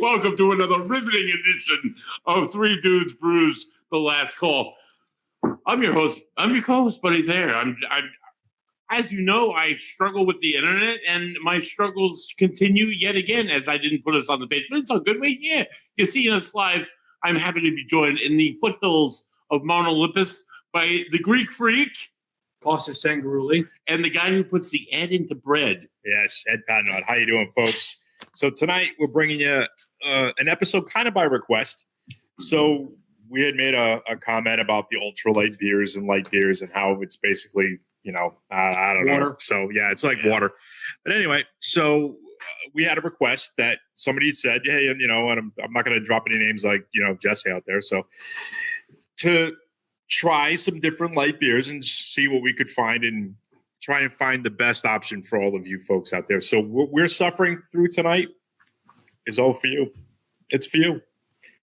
Welcome to another riveting edition of Three Dudes Brews, The Last Call. I'm your host. I'm your co-host, Buddy There. I'm as you know, I struggle with the internet, and my struggles continue yet again as I didn't put us on the page. But it's all good. Wait, yeah, you're seeing us live. I'm happy to be joined in the foothills of Mount Olympus by the Greek freak, Costas Sangaruli, and the guy who puts the Ed into bread. Yes, Ed Padnott. How you doing, folks? So tonight we're bringing you an episode kind of by request. So we had made a comment about the ultralight beers and light beers and how it's basically, I don't know. So yeah, it's like water. But anyway, so we had a request that somebody said, hey, and I'm not going to drop any names like, Jesse out there. So to try some different light beers and see what we could find and try and find the best option for all of you folks out there. So what we're suffering through tonight is all for you. It's for you.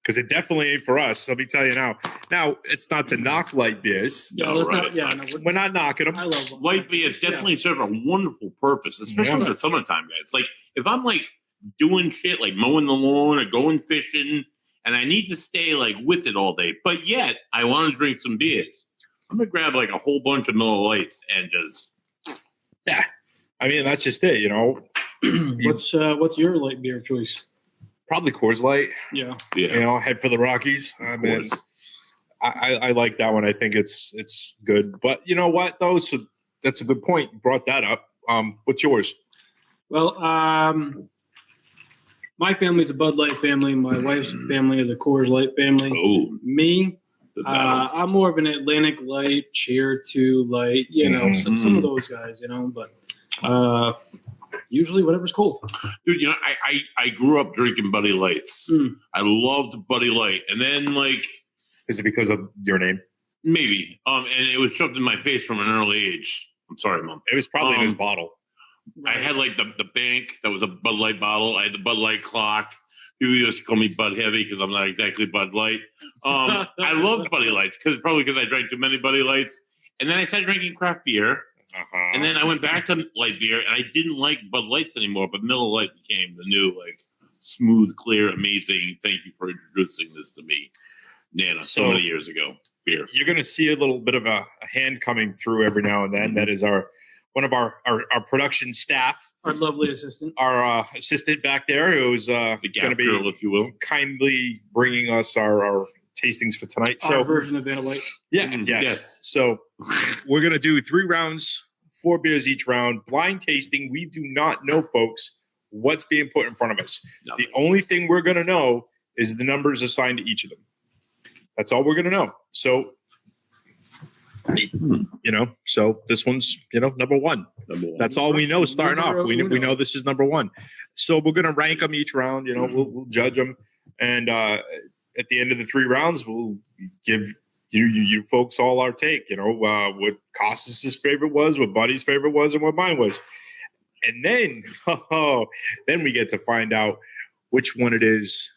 Because it definitely ain't for us. Let me tell you now. Now, it's not to knock light beers. We're not knocking them. I love them. Light beers definitely serve a wonderful purpose, especially in the summertime, guys. Like, if I'm, doing shit, like mowing the lawn or going fishing, and I need to stay, with it all day, but yet I want to drink some beers, I'm going to grab, a whole bunch of Miller Lights and just... Yeah. I mean, that's just it, What's your light beer choice? Probably Coors Light. Yeah. Head for the Rockies. I mean, I like that one. I think it's good. But you know what, though? So that's a good point. You brought that up. What's yours? Well, my family's a Bud Light family. My wife's family is a Coors Light family. Oh. Me, I'm more of an Atlantic Light, Cheer 2 Light, some of those guys, but usually whatever's cold. Dude, I grew up drinking Buddy Lights. I loved Buddy Light. And then, Is it because of your name? Maybe. And it was shoved in my face from an early age. I'm sorry, Mom. It was probably in his bottle. I had, the bank that was a Bud Light bottle. I had the Bud Light clock. People used to call me Bud Heavy because I'm not exactly Bud Light. I loved Buddy Lights probably because I drank too many Buddy Lights. And then I started drinking craft beer. And then I went back to light beer, and I didn't like Bud Lights anymore, but Miller Lite became the new, smooth, clear, amazing, thank you for introducing this to me, Nana, so many years ago, beer. You're going to see a little bit of a hand coming through every now and then. Mm-hmm. That is one of our production staff. Our lovely assistant. Our assistant back there who's going to be, girl, if you will, kindly bringing us our tastings for tonight. Our version of Vanna White. Yeah, yes. So we're going to do 3 rounds, 4 beers each round, blind tasting. We do not know, folks, what's being put in front of us. Nothing. The only thing we're going to know is the numbers assigned to each of them. That's all we're going to know. So, so this one's, number one. That's all we know starting off. We know this is number 1. So we're going to rank them each round. We'll judge them. And, at the end of the 3 rounds, we'll give you folks all our take, what Costas' favorite was, what Buddy's favorite was, and what mine was. And then, then we get to find out which one it is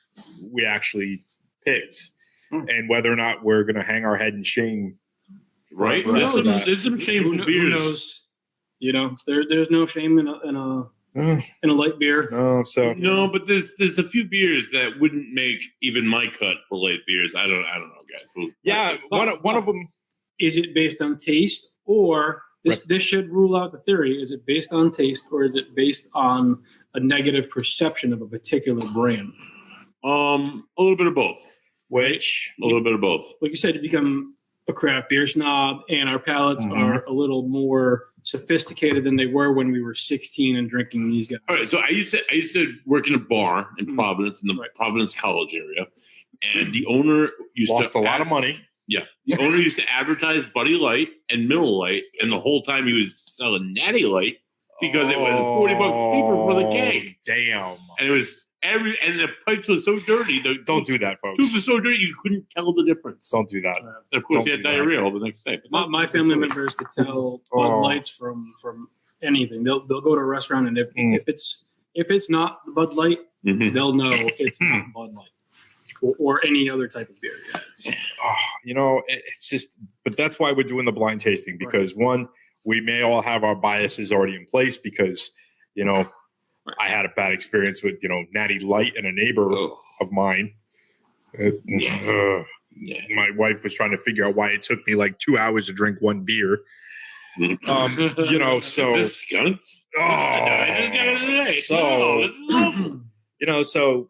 we actually picked and whether or not we're going to hang our head in shame. Right? There's some shameful beers. Who knows? There's no shame in a light beer. No, but there's a few beers that wouldn't make even my cut for light beers. I don't know, guys. One of them. Is it based on taste, or this should rule out the theory? Is it based on taste, or is it based on a negative perception of a particular brand? A little bit of both. A little bit of both. Like you said, you become a craft beer snob, and our palates are a little more sophisticated than they were when we were 16 and drinking these guys. All right, so I used to work in a bar in Providence, in the Providence College area, and the owner lost a lot of money. Yeah, the owner used to advertise Buddy Light and Miller Lite, and the whole time he was selling Natty Light because it was $40 cheaper for the keg. Damn, and it was. And the pipes were so dirty. Don't do that, folks. Tubes were so dirty you couldn't tell the difference. Don't do that. And of course, he had diarrhea all the next day. But my family members could tell Bud Lights from anything. They'll go to a restaurant, and if it's not Bud Light, they'll know it's not Bud Light or any other type of beer. Yeah, it's just. But that's why we're doing the blind tasting because one, we may all have our biases already in place because I had a bad experience with Natty Light and a neighbor of mine. Yeah. My wife was trying to figure out why it took me like 2 hours to drink one beer. So Is this skunk? I just got it today. So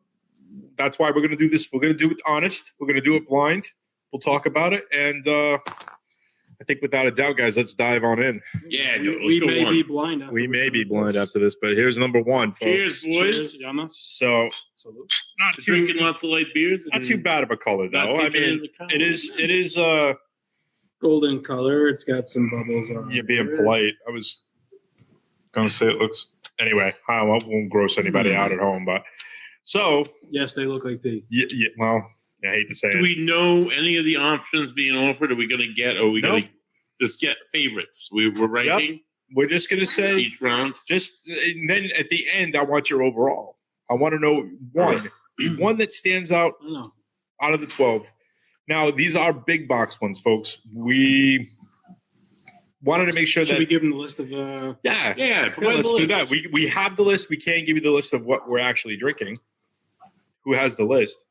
that's why we're going to do this. We're going to do it honest. We're going to do it blind. We'll talk about it. And I think without a doubt, guys, let's dive on in. Yeah, we may be blind. We may be blind after this, but here's number one, folks. Cheers, boys. Yamas. So Salute. not Drinking lots of light beers. not too bad of a color, though. I mean, it is Golden color. It's got some bubbles on it. you're being polite. I was going to say it looks. Anyway, I won't gross anybody out at home, but so Yes, they look like pee. well, I hate to say Do it. we know any of the options being offered? Are we going to get? Or are we Nope. going to just get favorites? We're ranking We're just going to say each round. and then at the end, I want your overall. I want to know one that stands out I don't know. out of the 12. Now, these are big box ones, folks. We wanted to make sure Should that we give them the list of? yeah, Yeah, provide let's the do list. that. We have the list. We can't give you the list of what we're actually drinking. Who has the list?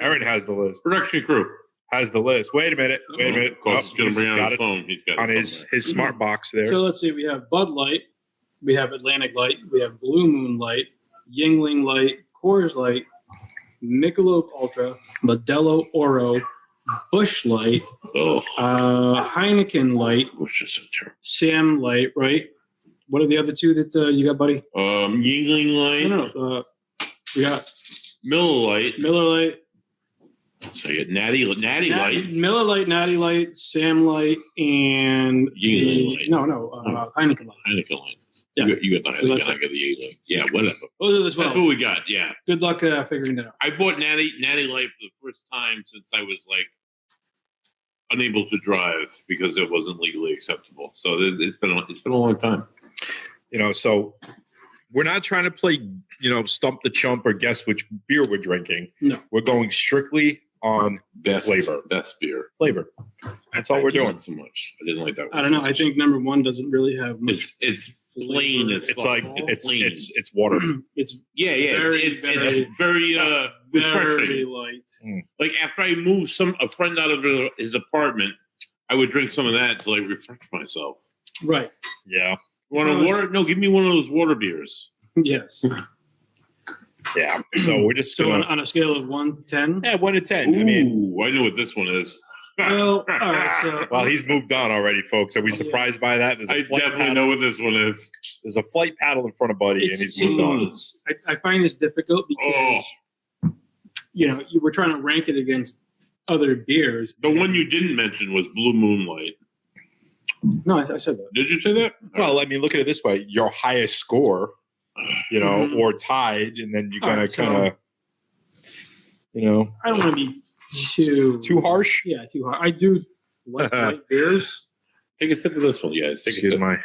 Aaron has the list. Production crew. Has the list. Wait a minute. Of course, he's going to bring out got his it phone. He's got on it his somewhere. smart box there. So let's see. We have Bud Light. We have Atlantic Light. We have Blue Moon Light. Yingling Light. Coors Light. Michelob Ultra. Modelo Oro. Busch Light. Oh, Heineken Light. which is so terrible. Sam Light. Right. What are the other two that you got, buddy? Yingling Light, No. We got Miller Light. Miller Light. So you got Natty Light. Miller Light, Natty Light, Sam Light, and Yingling Light. Heineken Light. Heineken Light. Yeah. You got the So Heineken. that's I got the Yingling. Yeah, whatever. Those are the 12. That's what we got. Yeah. Good luck figuring that out. I bought Natty Light for the first time since I was like unable to drive because it wasn't legally acceptable. So it's been a long time. So we're not trying to play, stump the chump or guess which beer we're drinking. No. We're going strictly on Best Flavor. best beer. flavor. That's all we're doing. So much. I didn't like that one. I don't know. I think number one doesn't really have much. It's plain as It's fuck. like plain. it's water. It's yeah. It's very, very refreshing. very light. Like after I moved a friend out of his apartment, I would drink some of that to like refresh myself. Right. Yeah. Want a water? No, give me one of those water beers. Yes. Yeah. So we're just So gonna on a scale of 1 to 10. 1 to 10. Ooh, I mean, I know what this one is. Well, all right. So well, he's moved on already, folks. Are we surprised by that? There's I a flight definitely paddle. know what this one is. There's a flight paddle in front of Buddy, and he's moved on. I find this difficult because you were trying to rank it against other beers. The one you didn't mention was Blue Moonlight. No, I said that. Did you say that? Well, I mean, look at it this way: your highest score, Mhm. or tied, and then you're All gonna right, so- kind of, I don't want to be too harsh. Yeah, too hard. I do like light beers. Take a sip of this one, guys. Take a Excuse sip. my,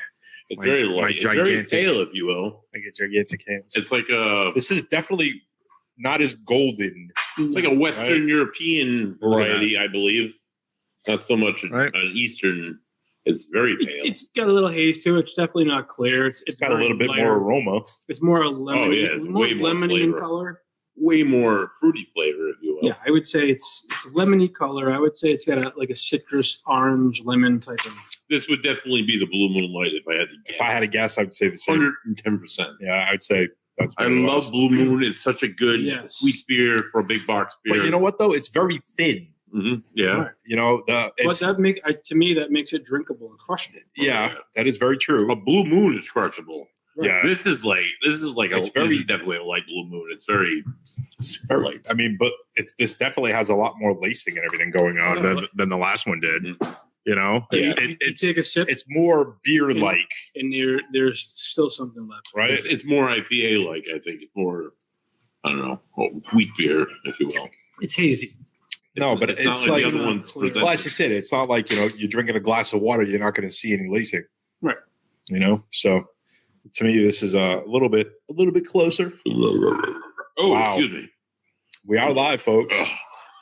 It's my- very my light. It's very gigantic- pale, if you will. I get gigantic hands. It's like a This is definitely not as golden. it's like a Western European Look at variety, I believe. Not so much Right. an Eastern. It's very pale. It's got a little haze to it. It's definitely not clear. It's got a very little bit lighter. more aroma. It's more a lemon. yeah, it's more way more lemony in flavor. color. way more fruity flavor, if you will. Yeah, I would say it's a lemony color. I would say it's got a citrus, orange, lemon type of. This would definitely be the Blue Moonlight if I had to guess. If I had to guess, I would say the same. 110%. Yeah, I'd say that's. I what it love was. Blue Moon. It's such a good Yes. sweet beer for a big box beer. But you know what though? It's very thin. Yeah. Right. You know But it's, to me that makes it drinkable and crushable. yeah, that is very true. A Blue Moon is crushable. Yeah, This is like It's this very- is definitely a light Blue Moon. It's very light. I mean, but this definitely has a lot more lacing and everything going on than the last one did. You know, Yeah. You take a sip it's more beer like, and there's still something left. right? It's more IPA like. I think it's more. I don't know, wheat beer, if you will. It's hazy. No, but it's not like like- the other ones. Well, Well, as you said, it's not like you're drinking a glass of water, you're not going to see any lacing, Right. You know, so to me, this is a little bit closer. Oh, Wow. excuse me. We are live, folks.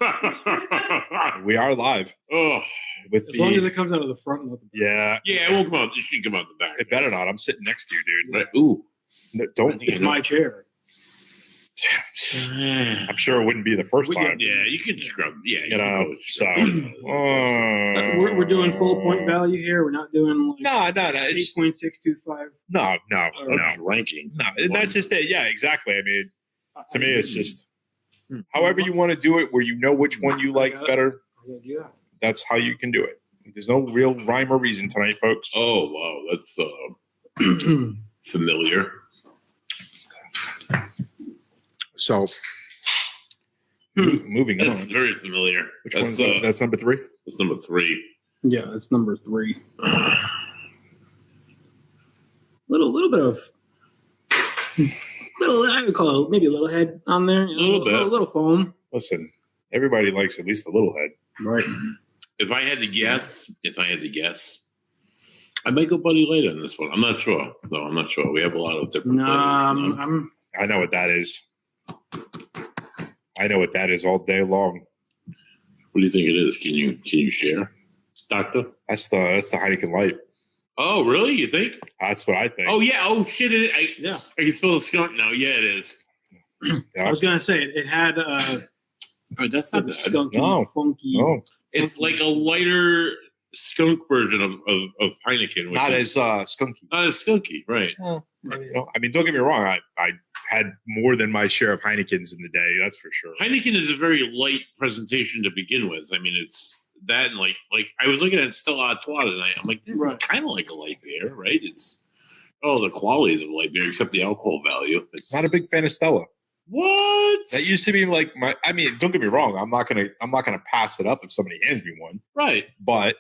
Oh. We are live with As long as it comes out of the front, not the back. yeah, Yeah, it won't come out. It should come out the back. it better not. I'm sitting next to you, dude. But, ooh, Don't. It's my chair. I'm sure it wouldn't be the first time. Yeah, you can scrub. Yeah, You know, so We're doing full point value here. We're not doing like no. It's 8.625. no. Just ranking. No, and that's just it. Yeah, exactly. I mean, to me, it's just however you want to do it, where you know which one you liked better. Yeah. That's how you can do it. There's no real rhyme or reason tonight, folks. Oh wow, that's familiar. So, moving on. That's very familiar. Which one's that's number 3? That's number 3. Yeah, that's number 3. little bit of I would call it maybe a little head on there. You know, A little bit. A little foam. Listen, everybody likes at least a little head. Right. If I had to guess, I might go Buddy Light on this one. I'm not sure. No, I'm not sure. We have a lot of different flavors. I know what that is. I know what that is all day long. What do you think it is? Can you share, Doctor? That's the Heineken Light. Oh, really? You think? That's what I think. Oh yeah. Oh shit! I can smell the skunk now. Yeah, it is. Yeah. I was gonna say it had That's sort of skunky, No. funky. No, It's like a lighter skunk version of Heineken. not as skunky. Not as skunky, right? You know, I mean, don't get me wrong. I had more than my share of Heinekens in the day. That's for sure. Heineken is a very light presentation to begin with. I mean, it's that and like I was looking at Stella Artois tonight. I'm like, this is kind of like a light beer, right? It's the qualities of a light beer, except the alcohol value. It's Not a big fan of Stella. What? That used to be like my. I mean, don't get me wrong. I'm not gonna pass it up if somebody hands me one. Right. But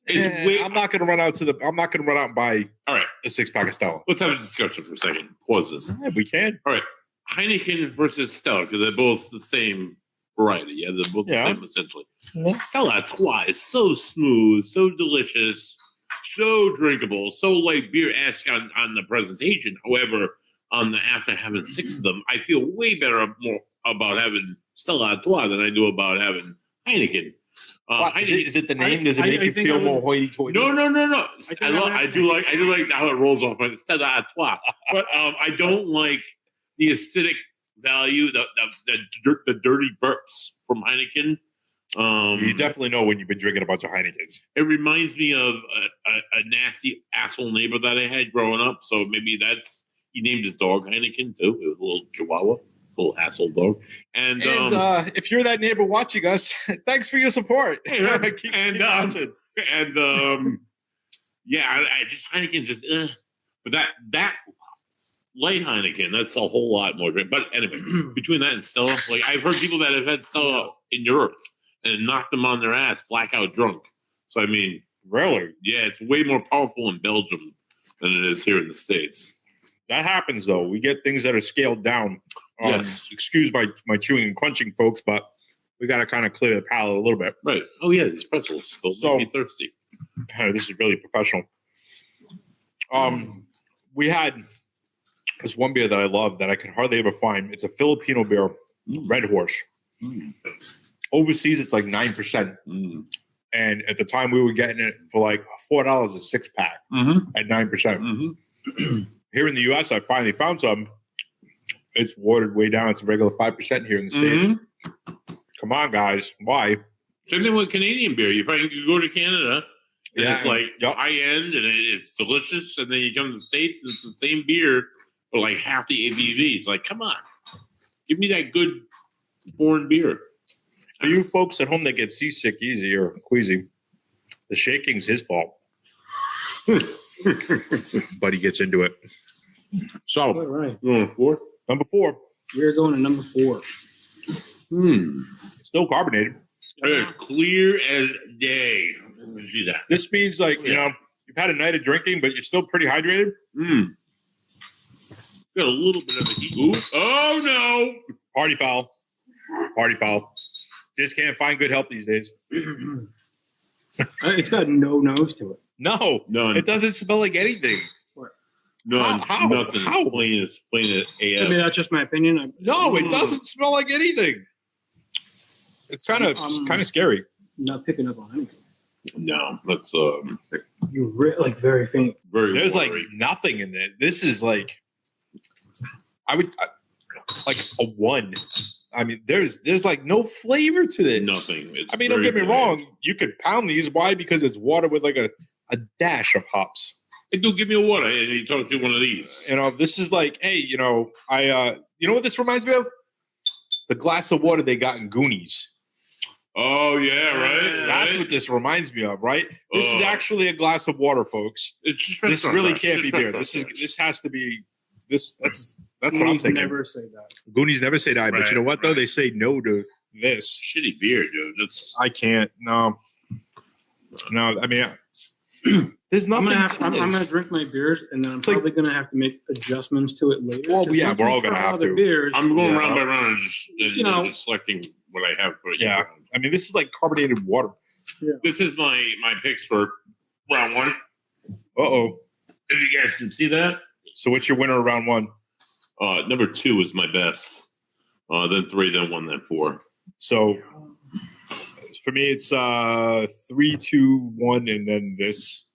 It's I'm not gonna run out and buy All right. a 6-pack of Stella. Let's have a discussion for a second. Pause this. Yeah, we can. All right. Heineken versus Stella, because they're both the same variety. Yeah, they're both the same essentially. Yeah. Stella Artois is so smooth, so delicious, so drinkable, so light beer-esque on the presentation. However, after having 6 of them, I feel way better more about having Stella Artois than I do about having Heineken. Is it the name? Does it make you feel more hoity-toity? No. I do like how it rolls off. But Stella Artois, but I don't like the acidic value, the dirty burps from Heineken. You definitely know when you've been drinking a bunch of Heinekens. It reminds me of a nasty asshole neighbor that I had growing up. So maybe he named his dog Heineken too. It was a little Chihuahua, little asshole dog. And if you're that neighbor watching us, thanks for your support. keep watching. I just Heineken just, but that light Heineken, that's a whole lot more drink. But anyway, between that and Stella, like I've heard people that have had Stella in Europe and knocked them on their ass, blackout drunk. So I mean, Really? yeah, it's way more powerful in Belgium than it is here in the States. That happens, though. We get things that are scaled down. Yes. Excuse my chewing and crunching, folks, but we got to kind of clear the palate a little bit. Right. Oh, yeah, these pretzels still make me thirsty. This is really professional. We had this one beer that I love that I can hardly ever find. It's a Filipino beer, Red Horse. Overseas, it's like 9%. And at the time, we were getting it for like $4 a 6-pack at 9%. Here in the U.S., I finally found some. It's watered way down. It's a regular 5% here in the States. Come on, guys. Why? Same thing with Canadian beer. You go to Canada, and it's like high end, and it's delicious. And then you come to the States, and it's the same beer, but like half the ABV. It's like, come on. Give me that good foreign beer. For you folks at home that get seasick easy or queasy, the shaking's his fault. But he gets into it. So, All right. number 4. We're going to number 4. Still carbonated. It's clear as day. Let me see that. This means you've had a night of drinking, but you're still pretty hydrated. Got a little bit of a heat. Ooh. Oh, no. Party foul. Party foul. Just can't find good help these days. It's got no nose to it. No. None. It doesn't smell like anything. None. How? Nothing. How? Plain as I AF. mean, that's just my opinion. No, it doesn't smell like anything. It's kind of scary. Not picking up on anything. No, that's You're like very faint. very. There's watery. like nothing in it. This is like like a 1. I mean, there's like no flavor to this. Nothing. It's I mean, don't very get me bland. wrong. You could pound these. Why? Because it's water with like a dash of hops. Hey, dude, give me a water. And you talk to one of these. You know, this is like, hey, you know what this reminds me of? The glass of water they got in Goonies. Oh yeah, right. That's right? what this reminds me of, right? This is Oh. actually a glass of water, folks. It's just This restaurant really trash. can't be Just beer. restaurant This trash. has to be this. That's what I'm Goonies thinking. never say that. Goonies never say that, but Right, you know what though? right. They say no to this. Shitty beer, dude. That's I can't. No. I mean, there's I'm nothing. gonna to this. drink my beers, and then I'm It's like- probably gonna have to make adjustments to it later. Well, 'cause yeah, once we're we all gonna try have other to. Beers, I'm going Yeah. round by round and just selecting what I have for each Yeah. round. I mean, this is like carbonated water. This is my picks for round 1. Uh-oh. If you guys can see that, So what's your winner of round 1? number 2 is my best. Then 3, then 1, then 4. So for me, it's 3, 2, 1, and then this.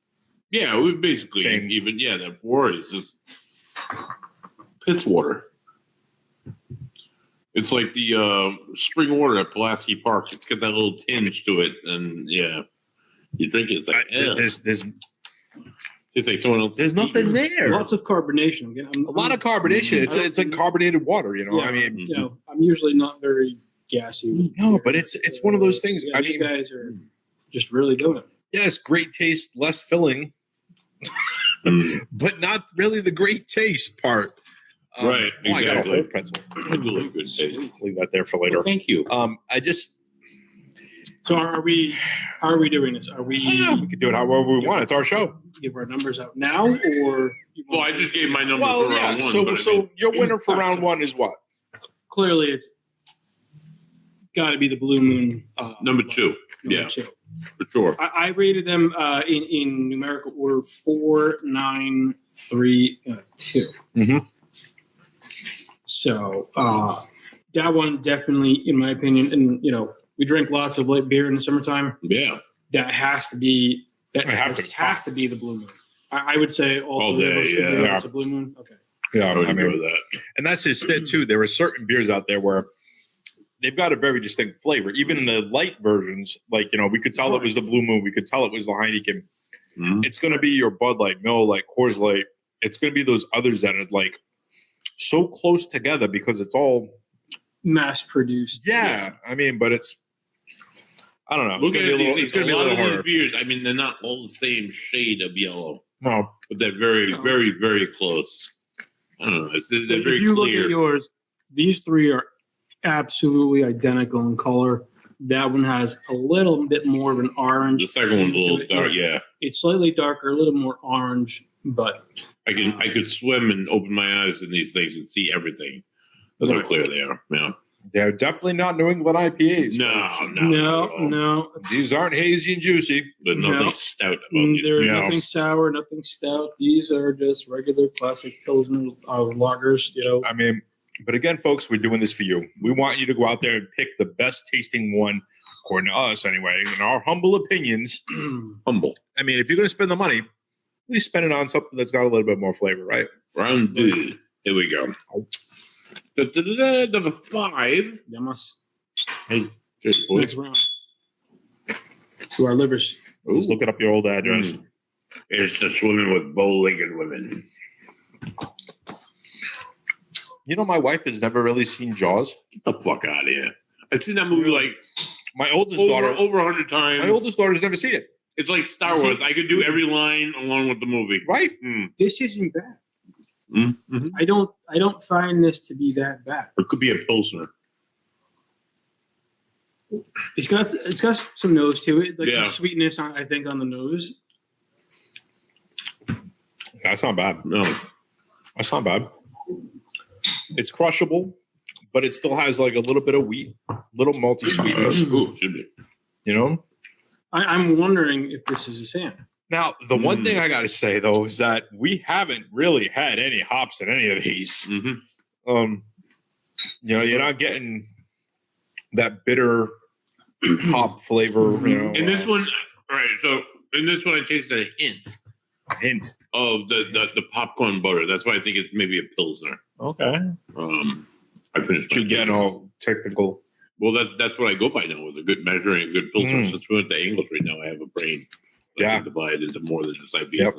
Yeah, we basically Thing. even then 4 is just piss water. It's like the spring water at Pulaski Park. It's got that little tinge to it, and yeah, you drink it. It's like There's it's like someone else. there's nothing there. lots of carbonation. Again, A lot of carbonation. It's like carbonated water. You know, Yeah, I mean, you know, I'm usually not very gassy. with no, beer. but it's one of those things. Yeah, I these mean, guys are just really doing it. yes, great taste, less filling, Mm, but not really the great taste part. Right, Oh, I got a exactly. whole pretzel. I do like good taste. Let's leave that there for later. Well, thank you. I just So are we? How are we doing this? Are we we could do it however we want. It's our show. give our numbers out now, or you Well, I want- just gave my number Well, for round yeah. 1. So but I so mean, your winner for All right, round so- 1 is what? clearly it's got to be the Blue Moon. number 2, number yeah. 2. for sure. I rated them in numerical order 4, 9, 3, 2. Mhm. So that one definitely, in my opinion, and you know, we drink lots of light beer in the summertime. Yeah, That has to be It has to. be the Blue Moon. I would say all All three of day, us should be yeah. it's a Blue Moon. Okay. Yeah, I would I enjoy mean, that. and that's just it too. There are certain beers out there where they've got a very distinct flavor. Even in the light versions, like we could tell it was the Blue Moon. We could tell it was the Heineken. Mhm. It's going to be your Bud Light, Miller Lite, Coors Light. It's going to be those others that are like so close together because it's all Mass produced. yeah. I mean, but it's I don't know. It's Look going at to be a these little. things. It's going to be a lot little of these harder. beers. I mean, they're not all the same shade of yellow, No, but they're very, No. very, very close. I don't know. They're If very you look clear. at yours, these three are absolutely identical in color. That one has a little bit more of an orange. The second one's a little to it. dark. Yeah, It's slightly darker, a little more orange, but I could swim and open my eyes in these things and see everything. That's how clear they are. Yeah. they're definitely not New England IPAs. No, folks. no. These aren't hazy and juicy. There's nothing No. stout about these. There's No. nothing sour, nothing stout. These are just regular classic Pilsner lagers. I mean, but again, folks, we're doing this for you. We want you to go out there and pick the best tasting one, according to us anyway, in our humble opinions. Humble. I mean, if you're going to spend the money, at least spend it on something that's got a little bit more flavor, right? Round 2. Here we go. Number 5. Yamas. Cheers, boys. Next round. To our livers. Just looking up your old address. It's the swimming with bow-legged women. You know, my wife has never really seen Jaws. Get the fuck out of here. I've seen that movie like My oldest over daughter, 100 times. my oldest daughter's never seen it. It's like Star Wars. I could do every line along with the movie. Right? This isn't bad. Mm-hmm. I don't find this to be that bad. It could be a Pilsner. It's got some nose to it, like Yeah. some sweetness on, I think, on the nose. That's not bad. No. That's not bad. It's crushable, but it still has like a little bit of wheat, little malty sweetness. Ooh, should be. You know? I'm wondering if this is a Sam. Now, the one thing I got to say though is that we haven't really had any hops in any of these. Mm-hmm. You're not getting that bitter hop flavor. You know, In this one, all right. So in this one, I tasted a hint hint. of the popcorn butter. That's why I think it's maybe a Pilsner. Okay. I finished. You're getting all technical. Well, that's what I go by now with a good measuring, a good filter. Since we went to English right now, I have a brain. I can divide into more than just IBs. Yep.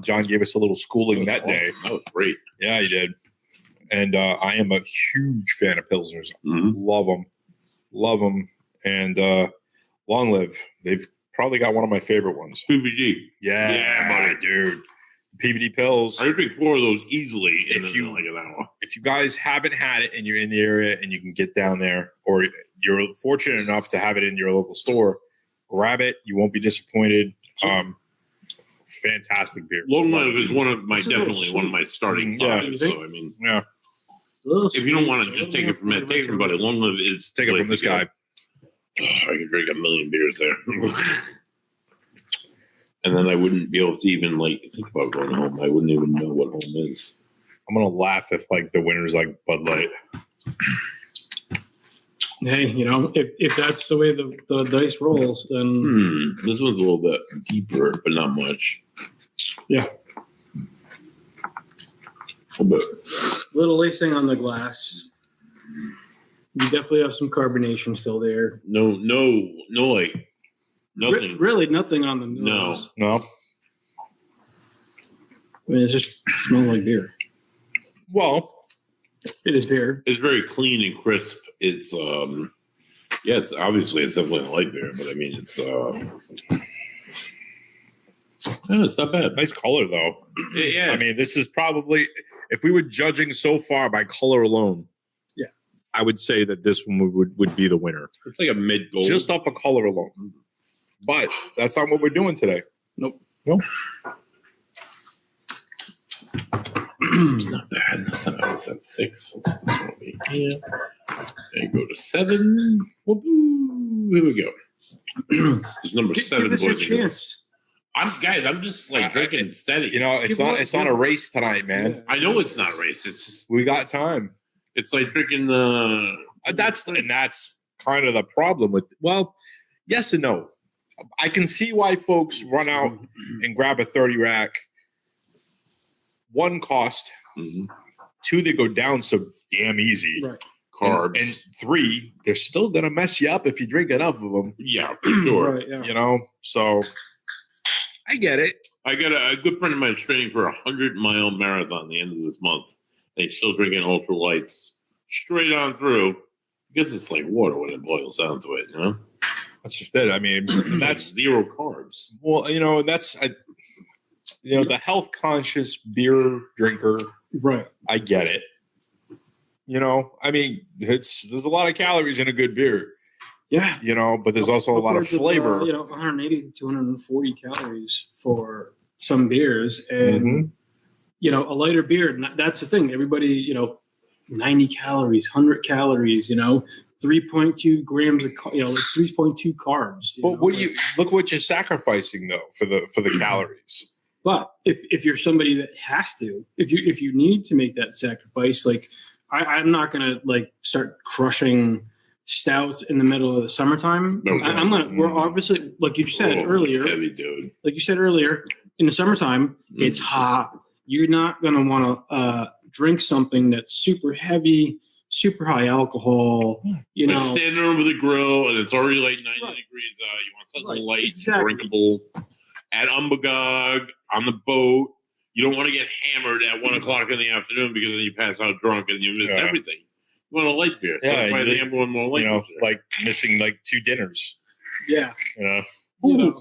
John gave us a little schooling that day. That was great. Yeah, he did. And I am a huge fan of Pilsners. Love them. And long live. They've probably got one of my favorite ones. PVD. Yeah, buddy, dude. PVD Pills. I drink 4 of those easily in like an hour. If you guys haven't had it and you're in the area and you can get down there, or you're fortunate enough to have it in your local store, grab it. You won't be disappointed. Fantastic beer. Long Live is one of my starting 5. So I mean, if you don't want to just take it from anybody, Long Live is take it from this guy. I could drink a million beers there. And then I wouldn't be able to even think about going home. I wouldn't even know what home is. I'm gonna laugh if the winner's like Bud Light. Hey, if that's the way the dice rolls, then this one's a little bit deeper, but not much. Yeah. A bit. Little lacing on the glass. You definitely have some carbonation still there. No, nothing. Really, nothing on the nose. No. I mean, it smells like beer. Well, it is beer. It's very clean and crisp. It's it's definitely a light beer, but I mean it's it's not bad. Nice color though. Yeah. I mean, this is probably, if we were judging so far by color alone, I would say that this one would be the winner. It's like a mid gold. Just off of color alone. But that's not what we're doing today. Nope. It's not bad. It's not bad. It's at 6. So this one will be here. And go to 7. Whoop-oo. Here we go. It's number 7. Give us boys a chance. I'm just drinking steady. It's not a race tonight, man. Yeah. I know it's not a race. It's just We got time. it's like drinking That's kind of the problem with. Well, yes and no. I can see why folks run out and grab a 30 rack. 1, cost. 2, they go down so damn easy. Right. Carbs. And 3, they're still gonna mess you up if you drink enough of them. Yeah, for sure. Right, yeah. So I get it. I got a good friend of mine training for 100-mile marathon at the end of this month. And he's still drinking ultralights straight on through. I guess it's like water when it boils down to it, That's just it. I mean, that's 0 carbs. well, that's the health conscious beer drinker. Right. I get it. I mean, there's a lot of calories in a good beer. Yeah. But there's also a lot of flavor. 180 to 240 calories for some beers, and a lighter beer. That's the thing. Everybody, 90 calories, 100 calories. 3.2 grams of 3.2 carbs. But look what you're sacrificing though for the calories. But if you're somebody that has to, if you need to make that sacrifice, I'm not gonna start crushing stouts in the middle of the summertime. Okay. We're obviously, like you said earlier, It's heavy, dude. like you said earlier, in the summertime, it's hot. You're not gonna want to drink something that's super heavy, super high alcohol. Like standing over the grill and it's already like 90 degrees out. You want something light, drinkable. At Umbagog, on the boat, you don't want to get hammered at 1 o'clock in the afternoon because then you pass out drunk and you miss everything. You want a light beer. So that's why they have one more light beer. Like missing 2 dinners. Yeah. I don't know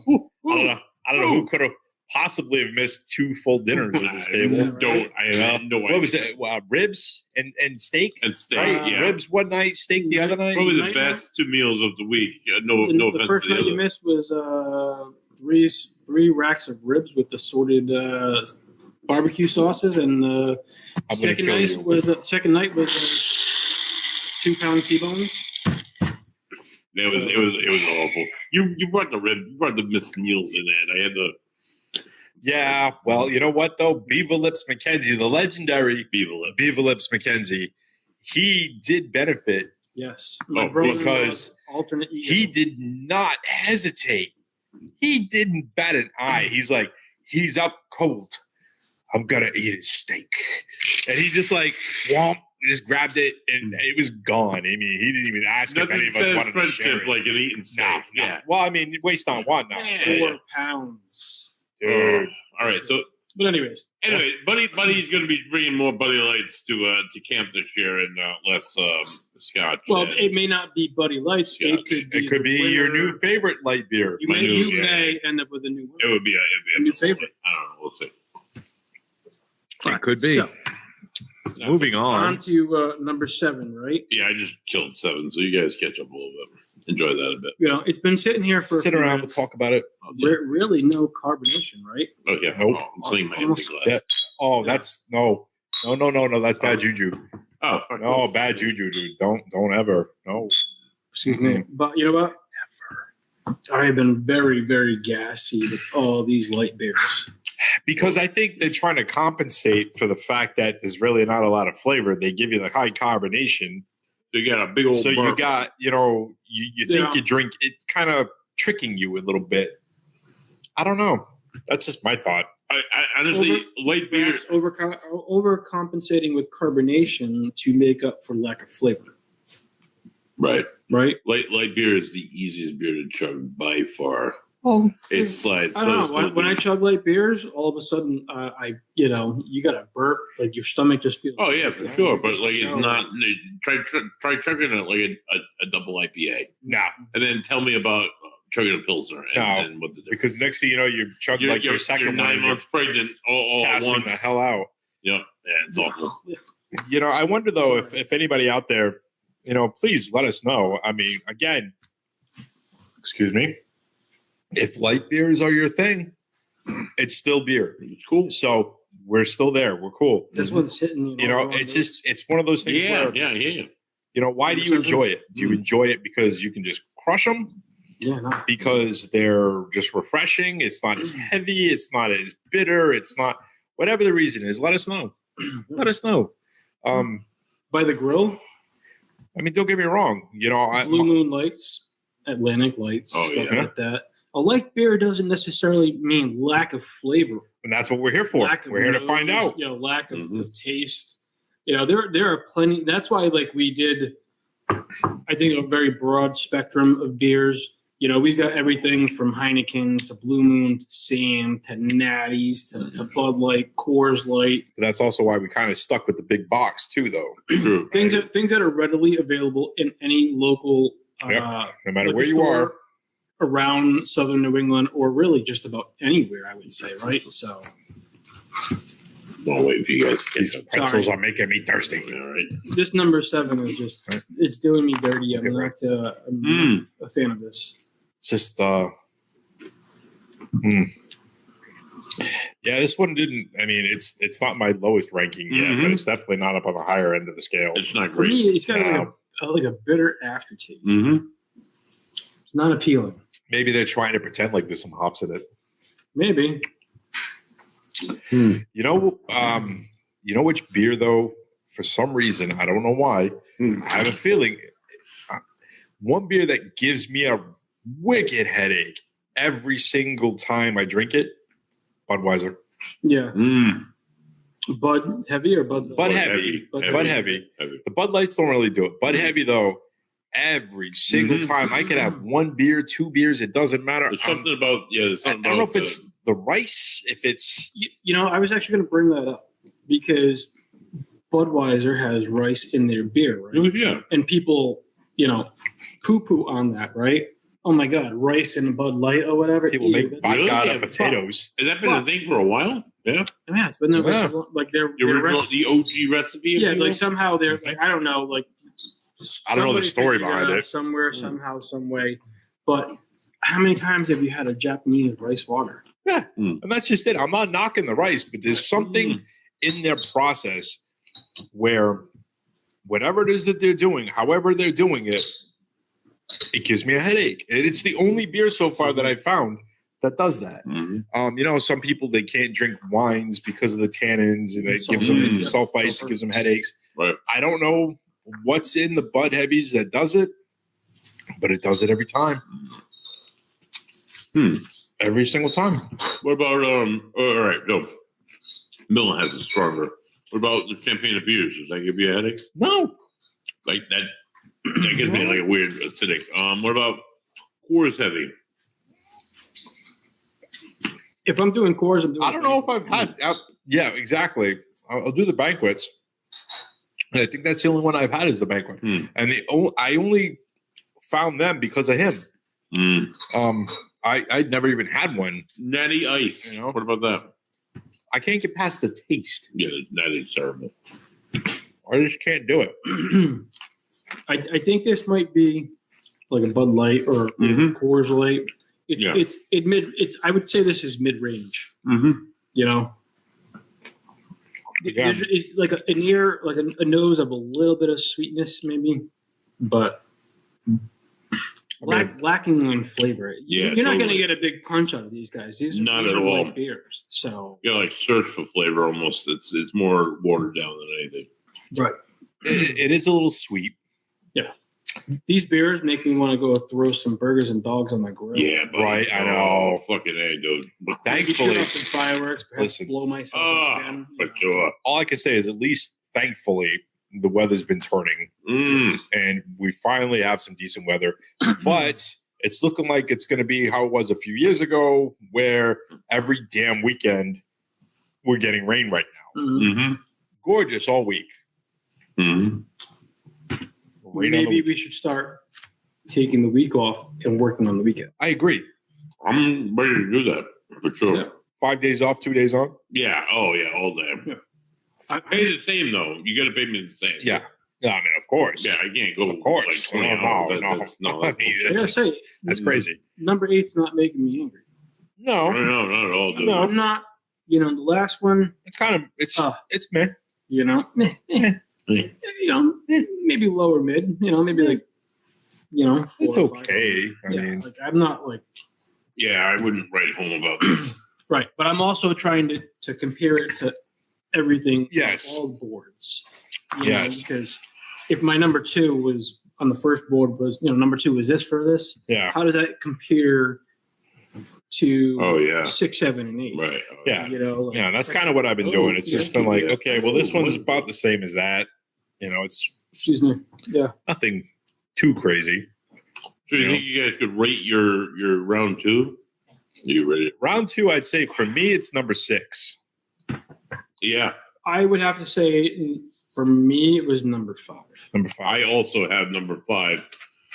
who could have possibly have missed 2 full dinners at this table. I have no idea. What was it? Ribs and steak? And steak, right? Ribs one night, steak the other night? Probably the best 2 meals of the week. No offense. The first to the night other. you missed was 3 racks of ribs with assorted barbecue sauces, and the second night was 2-pound T-bones. It was awful. You brought the rib. You brought the missed meals in it. I had the. Yeah, well, you know what though? Beaver Lips McKenzie, the legendary Beaver Lips McKenzie, he did benefit. Yes, because alternate. He did not hesitate. He didn't bat an eye. He's like, he's up cold. I'm gonna eat a steak, and he just like womp, just grabbed it, and it was gone. I mean, he didn't even ask if any Nothing of us says wanted to share friendship it. like an eating steak. No. Yeah. Well, I mean, waste on one now, 4 pounds. dude. All right. So But anyways, anyway, Buddy's going to be bringing more Buddy Lights to camp this year and less scotch. well, and- it may not be Buddy Lights. Yeah, It could be the your winner. new favorite light beer. You my may, new- you yeah. may end up with a new it winner. would be a New favorite. I don't know. We'll see. It could be. So, Moving on on. to number 7, right? Yeah, I just killed 7, so you guys catch up a little bit. Enjoy that a bit. You know, it's been sitting here for a Sit few around. We'll minutes. talk about it. Really no carbonation, right? Oh yeah. Nope. Oh, I'm clean my Almost- empty Yeah. glass. Oh, that's no. That's bad juju. Oh, fuck No, off. bad juju, dude. Don't ever. No. Excuse me. But you know what? I have been very, very gassy with all these light beers. Because I think they're trying to compensate for the fact that there's really not a lot of flavor. They give you the high carbonation. You got a big old. So you burp. got, you think Yeah. you drink, it's kind of tricking you a little bit. I don't know. That's just my thought. I honestly light beer. Perhaps overcompensating with carbonation to make up for lack of flavor, Right. right? Light beer is the easiest beer to chug by far. Oh, It slides. I don't know. so When I smoothly. chug light beers, all of a sudden, you got a burp, like your stomach just feels. Oh yeah, for sure. But like, So- it's not. Try chugging it like a double IPA, nah, and then tell me about chugging a pilsner and, No, and what the difference. because next thing you know, you chug You're, like your you're second 9 one, you're months pregnant all at passing once. the hell out. Yep. Yeah, it's awful. I wonder though if anybody out there, please let us know. I mean, again, excuse me, if light beers are your thing, it's still beer. It's cool. So we're still there. We're cool. This one's hitting. It's one of those things Yeah, where, yeah, yeah. why do you enjoy it? Do you enjoy it because you can just crush them? Yeah, no. Because they're just refreshing. It's not as heavy. It's not as bitter. It's not whatever the reason is. Let us know. Let us know. By the grill, I mean, don't get me wrong. Blue Moon Lights, Atlantic Lights, Oh, stuff yeah. like that. A light beer doesn't necessarily mean lack of flavor. and that's what we're here for. Lack of We're here to find nose, out. lack of, Mhm. of taste. There are plenty. That's why, we did, I think, a very broad spectrum of beers. We've got everything from Heineken to Blue Moon to Sam to Natties to Bud Light, Coors Light. But that's also why we kind of stuck with the big box too, though. True. Things that are readily available in any local Yep. No matter liquor where you store are. around Southern New England, or really just about anywhere, I would say, right? So Don't wait for you guys to These catch up. pretzels are making me thirsty. All right. this number 7 is just, Right. it's doing me dirty. I'm Okay, not, I'm Mm. not a fan of this. It's just yeah, this one didn't. I mean, it's not my lowest ranking yet, Mhm. but it's definitely not up on the higher end of the scale. It's not For great. me, it's got No. like a bitter aftertaste. Mm-hmm. It's not appealing. Maybe they're trying to pretend like there's some hops in it. Maybe. You know which beer though? For some reason, I don't know why. I have a feeling one beer that gives me a wicked headache every single time I drink it. Budweiser. Yeah. Mm. Bud heavy or Bud? Bud heavy. Bud heavy. The Bud Lights don't really do it. Bud heavy though. Every single Mhm. time I could have one beer, 2 beers. It doesn't matter. There's something about there's I something don't know about if it's the rice, if it's I was actually going to bring that up because Budweiser has rice in their beer, right? yeah. And people, poo-poo on that, right? Oh my God, rice and Bud Light or whatever. people Ew, make that's- vodka Really? out Yeah, of potatoes. Has that been a thing for a while? Yeah. Yeah, it's been there Yeah. like their The original, recipe. the OG recipe. if Yeah, you will? like somehow they're like, I don't know, like I don't know the somebody story figured behind out it. somewhere, somehow, some way. But how many times have you had a Japanese rice water? And that's just it. I'm not knocking the rice, but there's something in their process where whatever it is that they're doing, however they're doing it, it gives me a headache. And it's the only beer so far that I've found that does that. Mhm. Some people they can't drink wines because of the tannins and it gives them Sulfur. sulfites, Sulfur. it gives them headaches. Right. I don't know what's in the Bud Heavies that does it, but it does it every time. Hmm. Every single time. What about all right, go. Miller has it stronger. What about the champagne of beers? Does that give you a headache? No. Like that? That gives me like a weird acidic. What about Coors Heavy? If I'm doing Coors, I'm doing. I don't know if I've had. Yeah, exactly. I'll do the banquets. And I think that's the only one I've had is the banquet, and I only found them because of him. I'd never even had one. Natty Ice. You know? What about that? I can't get past the taste. Yeah, that is terrible. I just can't do it. I think this might be like a Bud Light or Coors Light. It's I would say this is mid range. You know, it's like an ear, like a nose of a little bit of sweetness, maybe, but lacking on flavor. Yeah, you're not going to get a big punch out of these guys. These are all light beers. So you like search for flavor almost. It's more watered down than anything. Right. It is a little sweet. Yeah. These beers make me want to go throw some burgers and dogs on my grill. Yeah, but right. I know. Fucking A, dude. Shoot Thankfully, off some fireworks. Perhaps blow myself up again. For sure. all I can say is at least thankfully the weather's been turning, and we finally have some decent weather. But it's looking like it's going to be how it was a few years ago, where every damn weekend we're getting rain right now. Gorgeous all week. Maybe we should start taking the week off and working on the weekend. I agree. I'm ready to do that for sure. Yeah. 5 days off, 2 days on. Yeah. Oh, yeah. All day. Yeah. I pay the same though. You got to pay me the same. Yeah. I mean, of course. Yeah, I can't go. Of course. Like 20 hours. That's crazy. Number 8's not making me angry. No, No, not at all. Dude. No, I'm not. You know, the last one. it's kind of it's meh. You know, maybe lower mid. You know, maybe like, 4 It's or 5. okay. I mean, like I'm not like Yeah, I wouldn't write home about this. right, but I'm also trying to compare it to everything. Yes. All boards. Yes. Because if my number 2 was on the first board was number 2 was this for this. yeah, How does that compare to? Oh yeah. 6, 7, and 8? Right. yeah, Like, yeah. That's kind of what I've been doing. It's just been like, okay, well, this one's about the same as that. It's Excuse me. Yeah. nothing too crazy. So you think you guys could rate your round 2? Are you ready? Round 2, I'd say for me, it's number 6. Yeah. I would have to say for me it was number 5. Number 5. I also have number 5.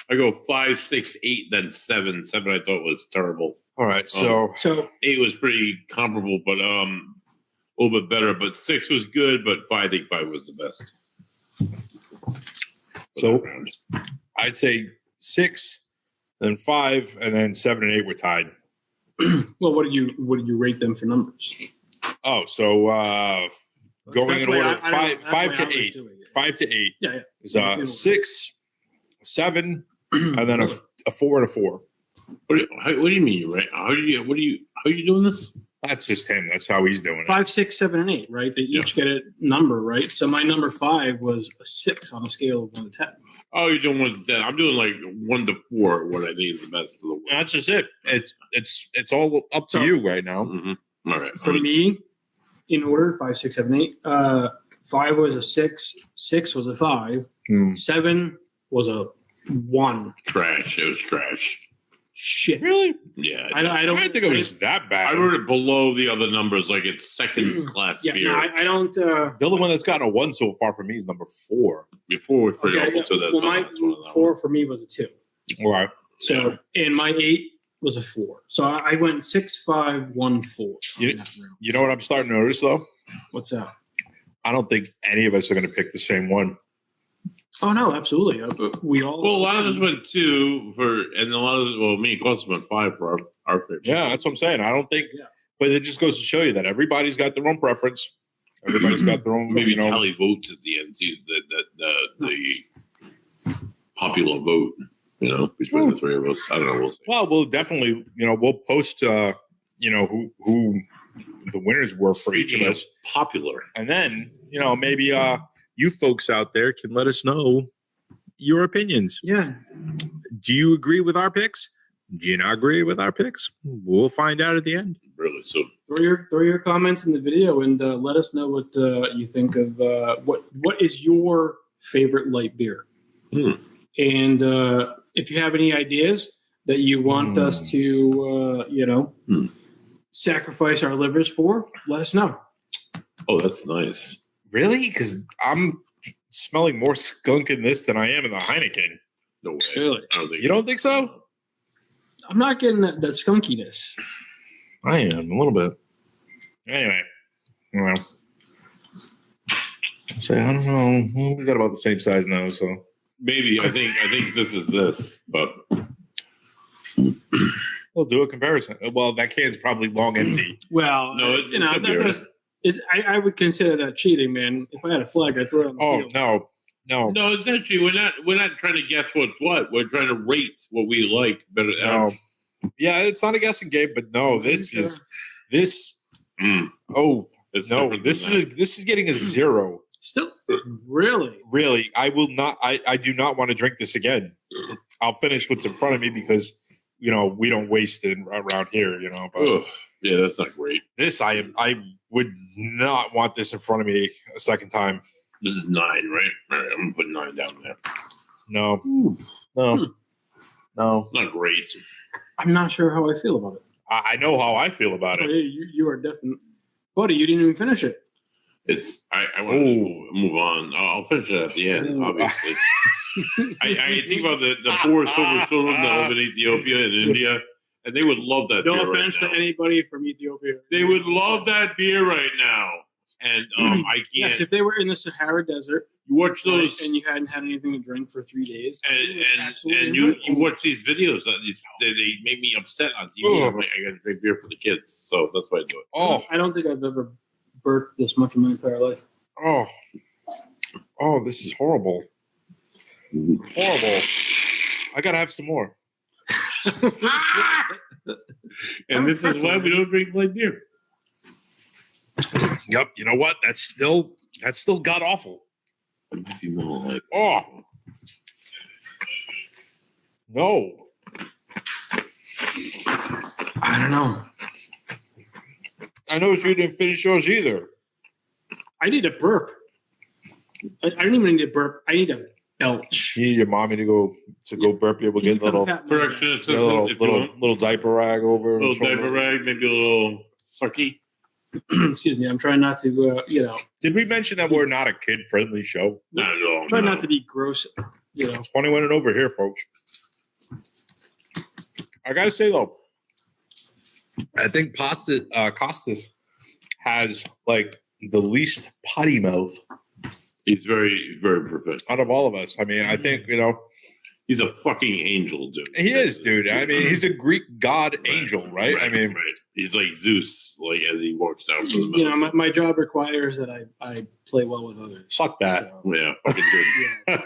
I go 5, 6, 8, then 7. 7 I thought was terrible. All right, so 8 was pretty comparable, but a little bit better. But 6 was good, but 5, I think 5 was the best. So I'd say 6, then 5, and then 7 and 8 were tied. well, what do you rate them for numbers? Oh, so going That's in why order, I don't- 5 that's to why I was 8. doing it. 5 to 8 Yeah. is 6, 7, and then a 4 and a 4. What do you mean, right? How are you doing this? That's just him. That's how he's doing it. 5, 6, 7, and 8, right? They each get a number, right? So my number 5 was a 6 on a scale of 1 to 10. Oh, you're doing 1 to 10. I'm doing like 1 to 4. What I think is the best of the world. That's just it. It's all up to So- you right now. All right. For me, in order 5, 6, 7, 8. 5 was a 6. 6 was a 5. 7 was a 1. Trash. It was trash. Shit. Really? Yeah. I don't think it was that bad. I wrote it below the other numbers, like it's second class Yeah, beer. no, I don't. The only one that's gotten a 1 so far for me is number 4. Before was pretty awful to that. Well, my 4 for me was a 2. All right. So, and my 8 was a 4. So I went 6, 5, 1, 4. You know what I'm starting to notice though? What's that? I don't think any of us are going to pick the same one. Oh no, absolutely. We all. Well, a lot of us went 2 for, and a lot of me and Costa went 5 for our favorite. Yeah, that's what I'm saying. I don't think, Yeah. but it just goes to show you that everybody's got their own preference. Everybody's got their own, Maybe tally votes at the end, see the popular vote. Between the 3 of us. I don't know. We'll see. Well, we'll definitely, we'll post, who the winners were for each of us. Popular. And then, maybe you folks out there can let us know your opinions. Yeah. Do you agree with our picks? Do you not agree with our picks? We'll find out at the end. Really. So throw your comments in the video and let us know what you think of what is your favorite light beer. And if you have any ideas that you want us to, sacrifice our livers for, let us know. Oh, that's nice. Really? Because I'm smelling more skunk in this than I am in the Heineken. No way. Really? I don't think You don't think so? I'm not getting that skunkiness. I am a little bit. Anyway, well, so I don't know. We got about the same size now, so Maybe I think this is this, but we'll do a comparison. Well, that can's probably long empty. Well, No, it could be right. I would consider that cheating, man. If I had a flag, I'd throw it on the Oh field. no, no, essentially we're not trying to guess what's what. We're trying to rate what we like better. no. Yeah, it's not a guessing game, but no, this is this. Oh It's no, different this than is getting a 0. Still, really? Really, I will not. I do not want to drink this again. I'll finish what's in front of me because we don't waste it around here. But Ugh. Yeah, that's not great. this, I would not want this in front of me a second time. This is 9, right? All right, I'm gonna put 9 down there. No, no. Not great. I'm not sure how I feel about it. I know how I feel about Oh, it. yeah, you are definitely, buddy. You didn't even finish it. It's I want to move on. I'll finish it at the end, Ooh. obviously. I think about the poor silver children that live in Ethiopia and India, and they would love that No beer right offense now. to anybody from Ethiopia. They would love that beer right now. And I can't. Yes, if they were in the Sahara Desert You watch those, and you hadn't had anything to drink for 3 days, and you watch these videos. They make me upset on TV. I'm like, I got to drink beer for the kids, so that's why I do it. Oh, I don't think I've ever burped this much in my entire life. oh, this is horrible. Horrible. I gotta have some more. And this is why we don't drink light beer. Yep. You know what? That's still god awful. Oh no. I don't know. I know you didn't finish yours either. I need a burp. I don't even need a burp. I need a belch. You need your mommy to go burp you. We'll Can you get a little come pat my Correction back? assistant, if you want. little diaper rag over. A little her shoulder. diaper rag, maybe a little sucky. Excuse me. I'm trying not to, Did we mention that we're not a kid friendly show? Not at all. try no. not to be gross. 21 and over here, folks. I gotta say though, I think Costas has like the least potty mouth He's very, very professional. out of all of us. I mean, I think He's a fucking angel, dude. he is, dude. I mean, he's a Greek god angel, right? I mean, right. He's like Zeus, like as he walks down from the You know, mountain. my job requires that I play well with others. fuck that. So, Yeah, fucking good. yeah.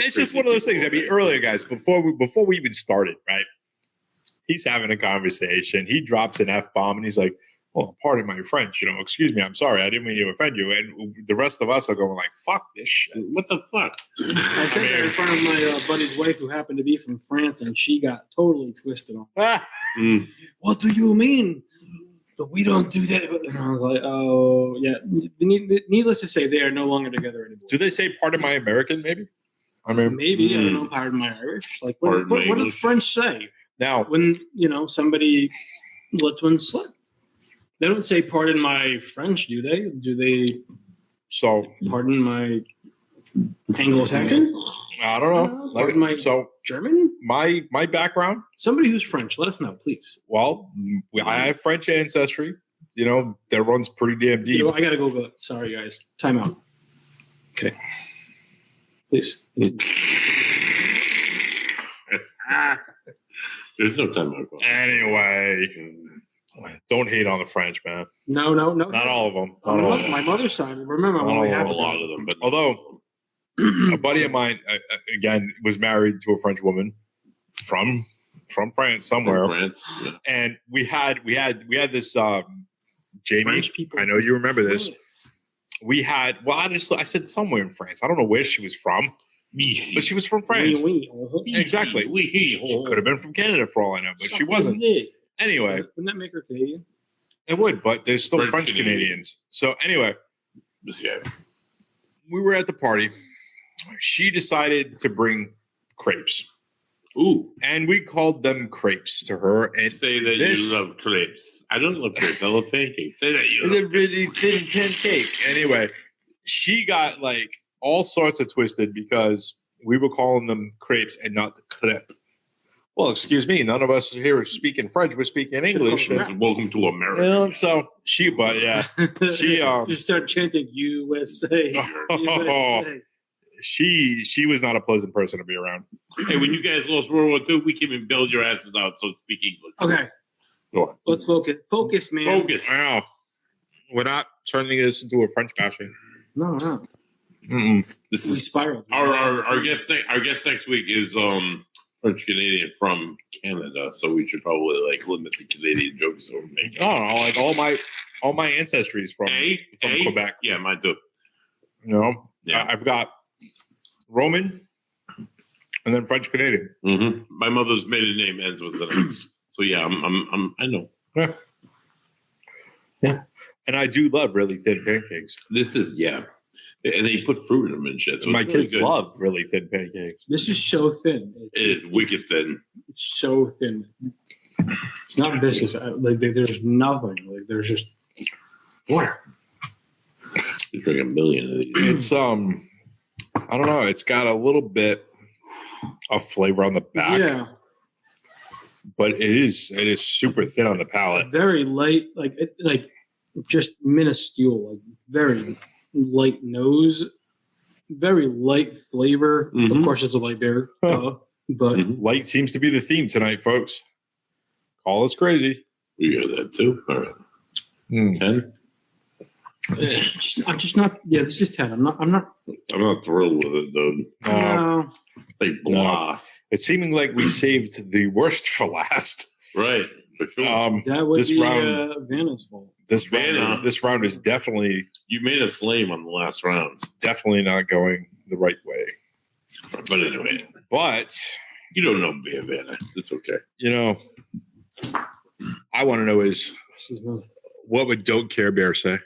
It's just one of those things. I mean, earlier, guys, before we even started, right? He's having a conversation. He drops an F-bomb and he's like, "Well, pardon my French. Excuse me. I'm sorry. I didn't mean to offend you." And the rest of us are going like, "Fuck this shit." What the fuck? I said that in front of my buddy's wife, who happened to be from France, and she got totally twisted on. Mm. What do you mean? But we don't do that. And I was like, oh yeah. Needless to say, they are no longer together anymore. Do they say "pardon my American"? Maybe. I mean, Maybe I don't know. Pardon my Irish. Like Pardon what my do the English. French say now when somebody lets one slip? They don't say "pardon my French," do they? Do they so pardon my Anglo-Saxon? I don't know. Pardon my So German? my background. Somebody who's French, let us know, please. Well, I have French ancestry. That runs pretty damn deep. I gotta go. Sorry, guys. Time out. Okay. Please. There's no time out. Anyway, don't hate on the French, man. No. Not all of them. Not all of them. My mother's side. Remember, I'm Not only all half A of lot them. of them, but Although a buddy of mine, again, was married to a French woman from France somewhere, France. Yeah. and we had this Jamie. French people. I know you remember this. Influence. We had I said somewhere in France. I don't know where she was from, but she was from France. Oui. Exactly. She could have been from Canada for all I know, but she wasn't. Anyway, Wouldn't that make her Canadian? It would, but there's still French French Canadian. Canadians. So anyway, This guy. we were at the party. She decided to bring crepes, Ooh. and we called them crepes to her. And Say that this- you love crepes. I don't love crepes. I love pancakes. Say that you it's love a really thin pancake. Anyway, she got like all sorts of twisted because we were calling them crepes and not crepe. Well, excuse me, none of us here are speaking French. We're speaking English. call it Welcome to America. You know, so she, but yeah, she You start chanting USA. USA. she was not a pleasant person to be around. Hey, when you guys lost World War II, we came and bailed your asses out. So speak English. Okay, Go on. let's focus. Focus, man. Focus. I know. We're not turning this into a French bashing. No, no. Mm-mm. This We is spiraled. our guest. Our guest next week is French Canadian from Canada, so we should probably like limit the Canadian jokes that we're making. Oh, like all my ancestry is from From Quebec. Yeah, mine too. You know, Yeah. I've got Roman and then French Canadian. Mm-hmm. My mother's maiden name ends with an X. So yeah, I know. And I do love really thin pancakes. This is and they put fruit in them and shit. So My it's really kids good. love really thin pancakes. This is so thin. It is wicked thin. It's so thin. It's not viscous. Like there's nothing. Like there's just water. You drink a million of these. It's I don't know. It's got a little bit of flavor on the back, Yeah, but it is super thin on the palate. very light. Like just minuscule. Like very light nose. Very light flavor. Mhm. Of course, it's a light beer. But Mhm. Light seems to be the theme tonight, folks. Call us crazy. You hear that too? All right. Mm. 10? I'm just not. Yeah, this is 10. I'm not. I'm not thrilled with it, dude. No. Like blah. It's seeming like we saved the worst for last. Right. For sure. That would This be round- Vanna's fault. This round is definitely You made us lame on the last round. not going the right way. But anyway, But you don't know me, Havana. It's okay. you know, I want to know is This is really- what would Don't Care Bear say?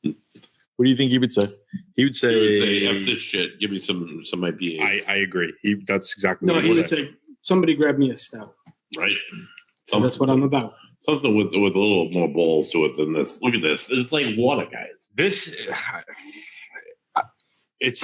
What do you think he would say? He would You would say, say, F this shit. Give me some IPAs. I agree. That's exactly No, what he he would would say. say, "Somebody grab me a stout." right? So that's what I'm about. Something with a little more balls to it than this. Look at this. It's like water, guys. This it's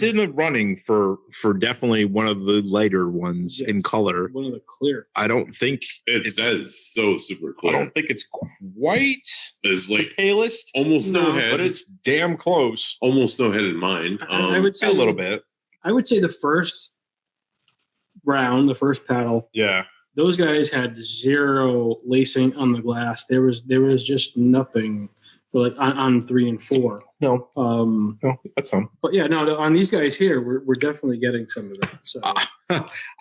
in the running for definitely one of the lighter ones in Yes. color. One of the clear. I don't think That is so super I clear. don't think it's quite There's the like palest, almost no, No, head, but it's damn close. almost no head in mine. I would say A little bit. I would say the first round, the first paddle, Yeah. those guys had zero lacing on the glass. There was just nothing for like on 3 and 4. No, Um, that's some. but yeah, no, on these guys here, we're definitely getting some of that. So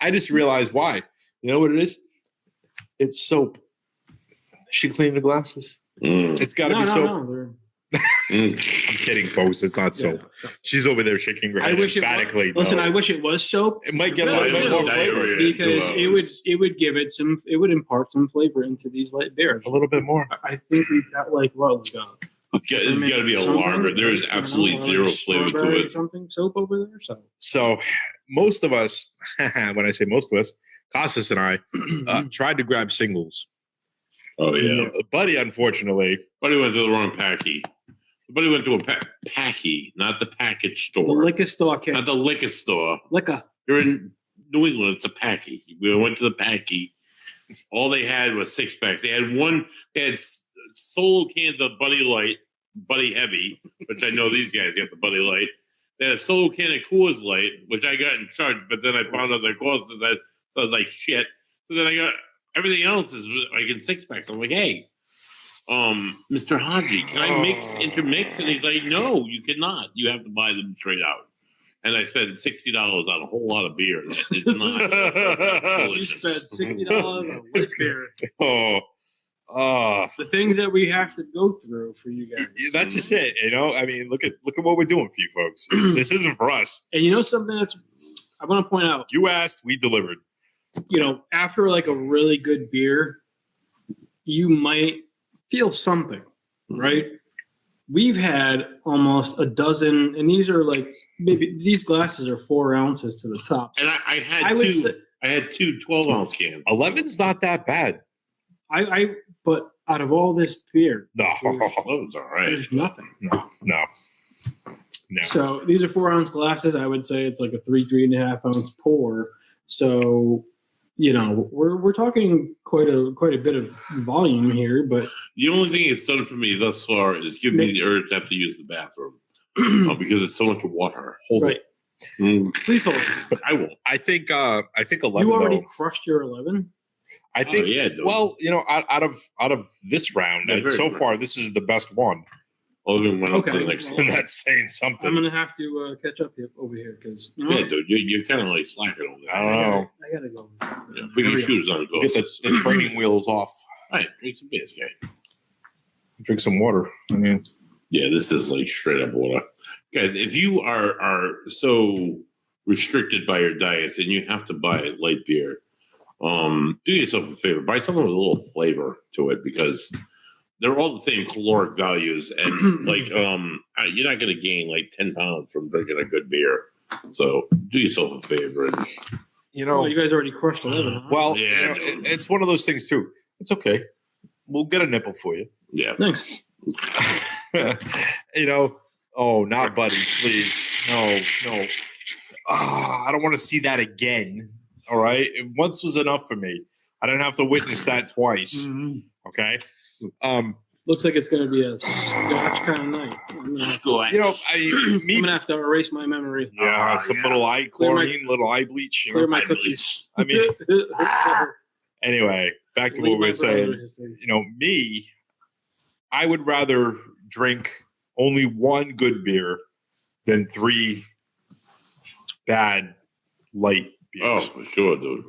I just realized why. You know what it is? It's soap. She cleaned the glasses. Mm, It's got to no, be no, soap. no, they're- I'm mm. kidding, folks. It's not soap. yeah, it's not- She's over there shaking her I head wish it emphatically. was, listen. no. I wish it was soap It might get Really, a little bit more really. flavor. Diarrhea. because 2 it would give it some. It would impart some flavor into these light beers. A little bit more. I think we've got like what we got. It's got to be a Something, lager. There is I don't know, absolutely like zero flavor to strawberry it. Something soap over there. So So most of us, when I say most of us, Costas and I tried to grab singles. Oh yeah. Buddy, unfortunately, Buddy went to the wrong packy. Buddy went to a packy, not the package the store, liquor store kid. not the liquor store. Liquor. You're in New England. It's a packy. We went to the packy. All they had was 6-packs. They had solo cans of Buddy Light, Buddy Heavy, which I know these guys got the Buddy Light. They had a solo can of Coors Light, which I got in charge, but then I found out their cost is that, so I was like, shit. So then I got everything else is like in 6-packs. I'm like, hey, Mr. Haji, can I intermix? And he's like, no, you cannot. You have to buy them straight out. And I spent $60 on a whole lot of beer. That is not You delicious. spent $60 on light beer. The things that we have to go through for you guys. that's just it. You know, I mean, look at what we're doing for you folks. This isn't for us. And you know something that's I want to point out. You asked, we delivered. You know, after like a really good beer, you might feel something, right? We've had almost a dozen, and these are like maybe these glasses are 4 ounces to the top. And I had I would two. say- I had two 12-ounce cans. 11's not that bad. But out of all this beer, No, 11's all right. there's nothing. no. So these are 4-ounce glasses. I would say it's like a 3.5 ounce pour. So, we're talking quite a bit of volume here, but The only thing it's done for me thus far is give me the urge to have to use the bathroom because it's so much water. Hold right. it. Mm, Please hold it. I won't. I think 11. You already though, crushed your 11. I think. Oh, yeah, dude. Well, out of this round, Yeah, very so good. far this is the best one, Other than when Okay. to the next Well, one. and that's saying something. I'm gonna have to catch up here, over here because Yeah, dude, you're kind of like slacking over I there. don't know. I gotta go. Yeah, put your shoes on and go. Get the training wheels off. All right, drink some beers, guy. Drink some water. I mean, Yeah, this is like straight up water. Guys, if you are so restricted by your diets and you have to buy light beer, do yourself a favor. Buy something with a little flavor to it because they're all the same caloric values. And like you're not gonna gain like 10 pounds from drinking a good beer. So do yourself a favor and Oh, you guys already crushed 11. Huh? well, Yeah. it's one of those things too. It's okay. We'll get a nipple for you. yeah. Thanks. Oh, not buddies, please. No. I don't want to see that again. All right. Once was enough for me. I don't have to witness that twice. Okay. Looks like it's gonna be a scotch kind of night. I'm gonna have to erase my memory. Yeah, some little eye Clear my- chlorine, little eye bleach. Clear my I cookies. I mean, So, anyway, back to delete what we my were saying. browser history. Me, I would rather drink only one good beer than 3 bad light Oh, beers. for sure, dude.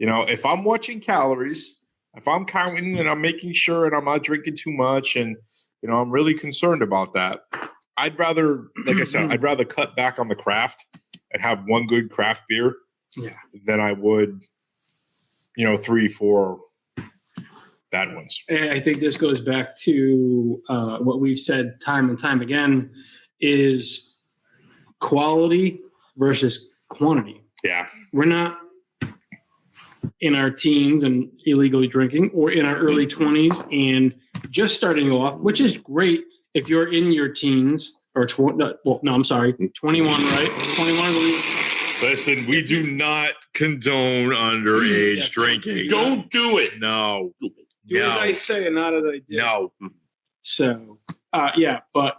If I'm watching calories, if I'm counting and I'm making sure and I'm not drinking too much and, I'm really concerned about that, I'd rather, like I said, I'd rather cut back on the craft and have one good craft beer Yeah. than I would, 3, 4 bad ones. And I think this goes back to what we've said time and time again is quality versus quantity. Yeah. We're not in our teens and illegally drinking or in our early 20s and just starting off, which is great if you're in your teens or 21, right? 21, I believe. Listen, we do not condone underage Yeah. drinking. Don't do it. No. Do as I say and not as I do. No. So, but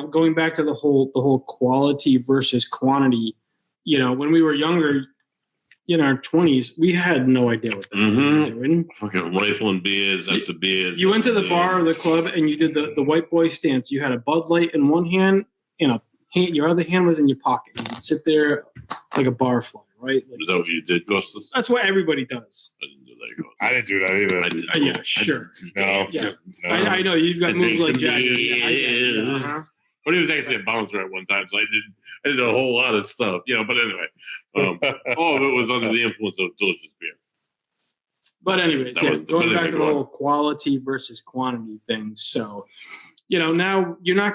going back to the whole quality versus quantity, when we were younger, in our 20s, we had no idea what that was doing. Fucking rifling beers after beers. You went to the after bar or beers. the club and you did the white boy stance. You had a Bud Light in one hand and your other hand was in your pocket. You would sit there like a barfly, right? Like, Is that what you did, Gustus? that's what everybody does. I didn't do that, Gustus. I didn't do that either. I did. Yeah, sure. No. Yeah. No. I know you've got I moves drank like some Jagger. Yeah, I get it. beers. Uh-huh. But he was actually a bouncer at one time, so I did a whole lot of stuff, But anyway, all of it was under the influence of delicious beer. But anyways, That was the going back to the one. whole quality versus quantity thing. So, now you're not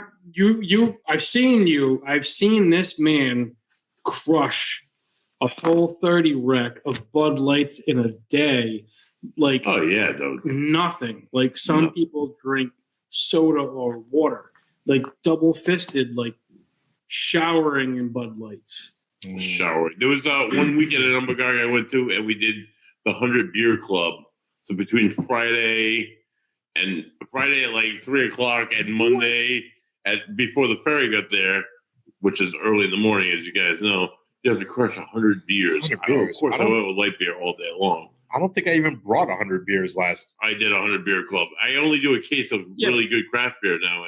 I've seen this man crush a whole 30 rec of Bud Lights in a day, like Oh yeah, dude. nothing. Like some No. people drink soda or water, like double fisted, like showering in Bud Lights. Shower. There was one weekend at Umbergag I went to, and we did the 100 Beer Club. So between Friday at like 3:00 and Monday before the ferry got there, which is early in the morning, as you guys know, you have to crush 100 beers. 100 Of beers. course, I went with light beer all day long. I don't think I even brought 100 beers last. I did 100 Beer Club. I only do a case of Yeah. really good craft beer now,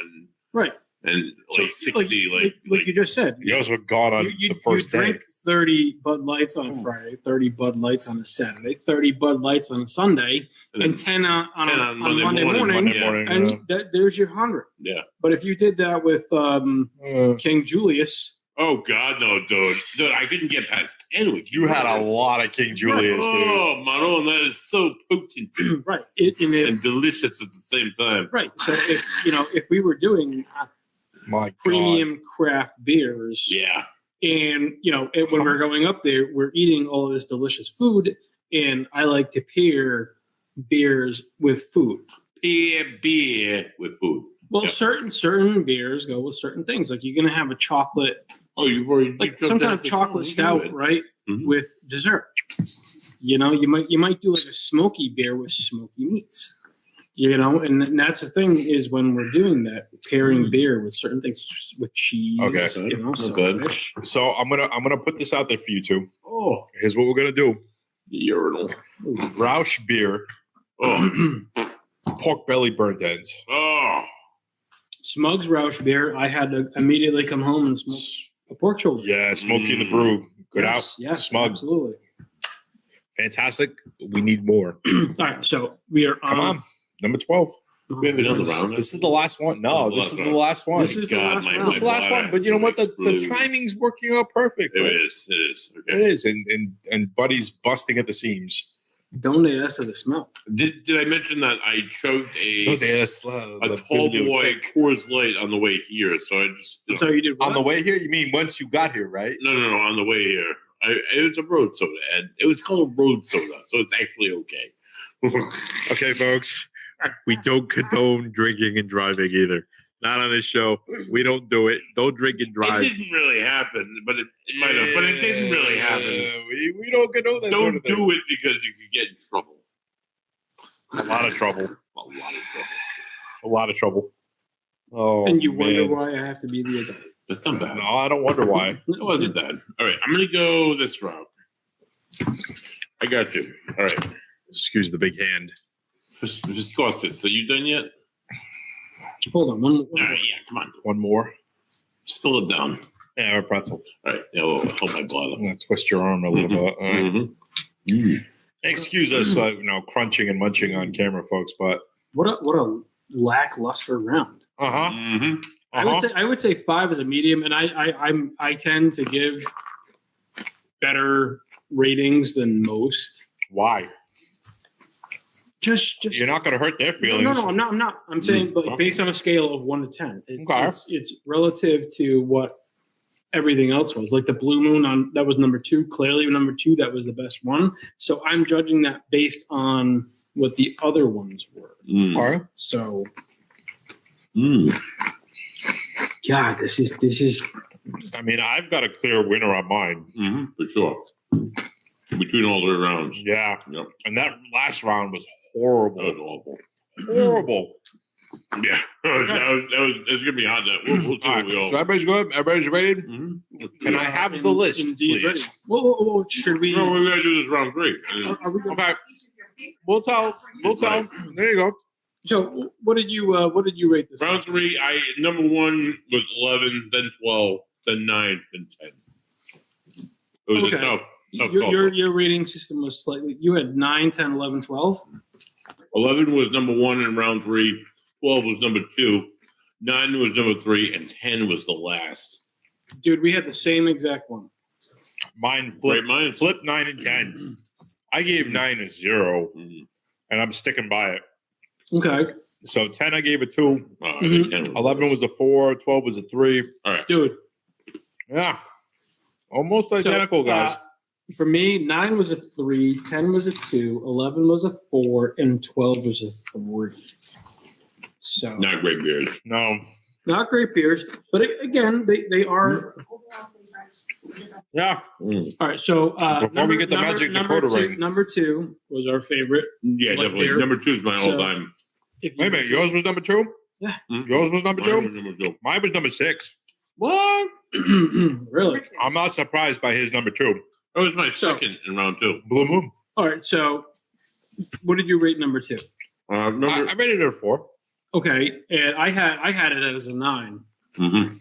Right. and So, like 60, like you just said. You guys were gone on You the first day. drink 30 Bud Lights on a Friday, 30 Bud Lights on a Saturday, 30 Bud Lights on a Sunday, and 10 on 10 a on Monday Monday morning, morning. Monday morning. and there's your 100. Yeah. But if you did that with King Julius, Oh God, no, dude. Dude, I couldn't get past 10 with You had a lot of King Julius, dude. Oh, Mano, and that is so potent Right. and delicious at the same time. Right. So if we were doing My premium craft beers, Yeah. and when we're going up there, we're eating all of this delicious food, and I like to pair beers with food. Beer with food. Well, Yeah. certain beers go with certain things. Like you're gonna have a chocolate, Oh, you've already like some kind of chocolate stout, right? Mhm. With dessert. You might do like a smoky beer with smoky meats. And that's the thing is when we're doing that, pairing beer with certain things, with cheese. Okay. So good. fish. So I'm gonna put this out there for you two. Oh, Here's what we're gonna do: urinal. Roush beer, Oh, pork belly burnt ends. oh. Smug's Roush beer. I had to immediately come home and smoke a pork shoulder. Yeah, Smokey and the Brew. Good Yes, out. yes, Smug. absolutely. Fantastic. We need more. All right, so we are Come on. Number 12. We have another round. This is the last one. No, Oh, this is last the last one. This is the last round. This is the last one. But you know what? The timing's working out perfect. It right? is. It is. It Okay. is. And Buddy's busting at the seams. Don't ask to the smell. Did I mention that I choked a Yes. a tall boy Coors Light on the way here? So I just So you did what? On the way here, you mean once you got here, right? no, on the way here. It was a road soda, and it was called a road soda, so it's actually okay. Okay, folks. We don't condone drinking and driving either. Not on this show. We don't do it. Don't drink and drive. It didn't really happen, but it might have. But it didn't really happen. We don't condone that. Don't sort of thing. do it because you could get in trouble. A lot of trouble. A lot of trouble. A lot of trouble. Oh, and you man. wonder why I have to be the adult. That's not bad. No, I don't wonder why. It wasn't bad. All right, I'm gonna go this route. I got you. All right, Excuse the big hand. just cost this. So you done yet? Hold on, one more. All right, yeah. Come on, One more. spill it down. Yeah, a pretzel. All right, yeah, we'll hold my blood. I'm gonna twist your arm a little bit. All right. Mm-hmm. Excuse us, crunching and munching on camera, folks. But What a lackluster round. Mm-hmm. I would say 5 is a medium, and I tend to give better ratings than most. Why? Just You're not going to hurt their feelings. No, I'm not. I'm saying, but based on a scale of 1 to 10, it's relative to what everything else was. Like the Blue Moon that was number 2. Clearly, number 2, that was the best one. So I'm judging that based on what the other ones were. All right. So, God, this is. I mean, I've got a clear winner on mine. Mm-hmm. For sure. Between all the rounds. Yeah. Yep. And that last round was That horrible. was awful. Horrible. Yeah. It's gonna be hot. We'll see All where right. we go. So everybody's good? Everybody's ready? Mm-hmm. Can I have the list, Indeed, please? ready. Whoa, should we? No, we're gonna do this round 3. Are we Okay. We'll tell. There you go. So, what did you rate this? Round 3, number 1 was 11, then 12, then 9, then 10. It was Okay. a tough Your rating system was slightly. You had 9, 10, 11, 12. 11 was number 1 in round 3. 12 was number 2. 9 was number 3, and 10 was the last. Dude, we had the same exact one. Mine Great flip. minds. Flip 9 and 10. I gave 9 a 0, Mhm. and I'm sticking by it. Okay, So 10, I gave a 2. I think 10 was 11 was a 4. 12 was a 3. all right. dude. Yeah. Almost identical, guys. For me, 9 was a 3, 10 was a 2, 11 was a 4, and 12 was a 3. So Not great beers. No. not great beers, but again, they are. Yeah. All right, so Before we get the Magic Dakota ring. number 2 was our favorite. Yeah, Like definitely. beer. Number 2 is my So- all-time. If Wait a minute. Yours was number 2? Yeah. Yours was number 2? Mine was number 2. Mine was number 6. What? Really? I'm not surprised by his number 2. That was my second in round 2. Blue Moon. All right, so what did you rate number 2? Number. I rated it a 4. Okay, and I had it as a 9 Mhm.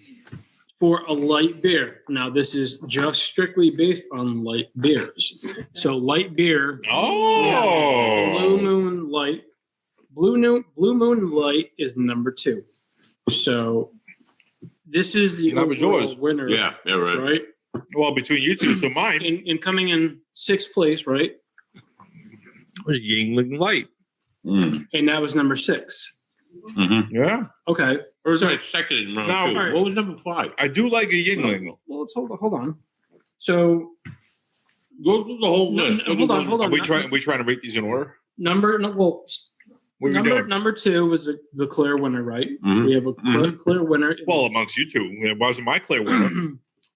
for a light beer. Now this is just strictly based on light beers. So light beer, Oh. Blue Moon Light, Blue Moon Light is number 2. So This is the That was overall yours. winner. Yeah, right. Right. Well, between you two, so mine In coming in sixth place, right? was Yingling Light. Mm. And that was number 6. Mm-hmm. Yeah, Okay. Or was I second in round No. 2? All right. What was number 5? I do like a Yingling. Well, let's hold on. So Go through the whole No, list. no, hold on. Are we trying to rate these in order? What are we doing? number 2 was the clear winner, right? Mhm. We have a clear winner. Well, amongst you two, it wasn't my clear winner.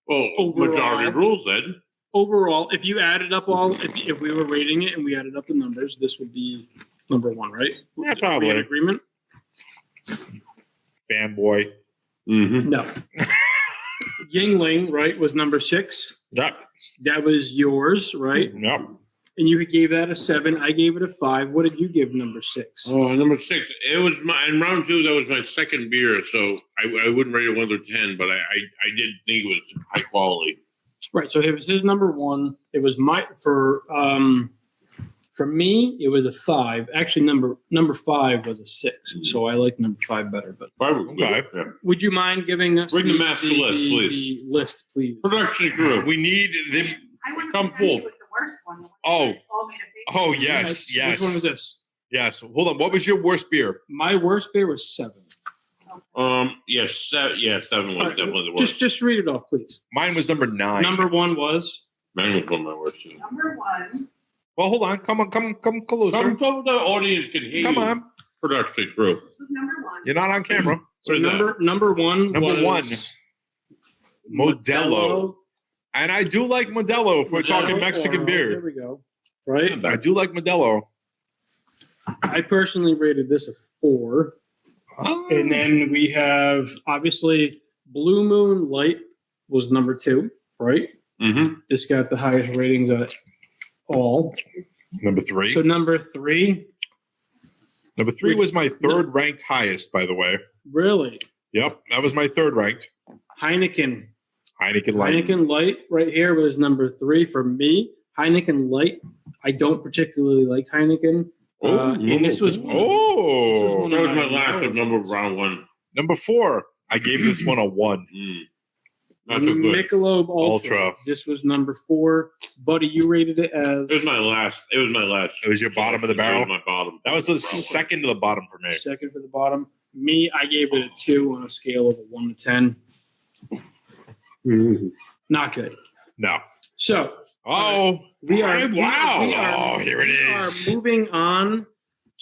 Well, Overall. majority rules then. Overall, if you added up if we were rating it and we added up the numbers, this would be number 1, right? Yeah, Are we probably. in agreement? Fanboy. Mm-hmm. No. Yingling, right, was number 6. Yep. That was yours, right? Yep. And you gave that a 7. I gave it a 5. What did you give number 6? Oh, number 6. It was in round 2. That was my second beer, so I wouldn't rate it 1 through 10, but I did think it was high quality. Right. So it was his number 1. It was for me, it was a 5. Actually, number 5 was a 6. So I like number 5 better. But Okay. Yeah. would you mind giving us Bring the master list, please. The list, please. Production crew. We need them. I wouldn't Come present you full. with the worst one. The one Oh. that all made a face. Oh yes, yes, Which one was this? yes. Hold on. What was your worst beer? My worst beer was 7. Yes, 7 was definitely the worst. Just read it off, please. Mine was number 9. Number 1 was Mine was one of my worst too. Number 1. Well, hold on. Come closer. So the audience can hear Come you. on. Production crew. This was number 1. You're not on camera. so What is that? number 1. Number was 1. Modelo. And I do like Modelo if we're Modelo talking Mexican Oro. beer. There we go. Right. I do like Modelo. I personally rated this a 4. And then we have obviously Blue Moon Light was number 2, right? Mm-hmm. This got the highest ratings at all. Number 3. So number 3, Number 3 was my third ranked highest, by the way. really, Yep, that was my third ranked. Heineken. Heineken Light. Heineken Light right here was number 3 for me. Heineken Light. I don't particularly like Heineken. And this was Oh, That was my last of number round 1. number 4. I gave this one a 1. Not so good. Michelob Ultra. Ultra. This was number 4. Buddy, you rated it as It was my last. It was your bottom of the barrel? It was my bottom. That was the Round second to the bottom for me. second for the bottom. Me, I gave it a 2 on a scale of a 1 to 10. Not good. No. So Oh, we are wow. Oh, here it we is. are moving on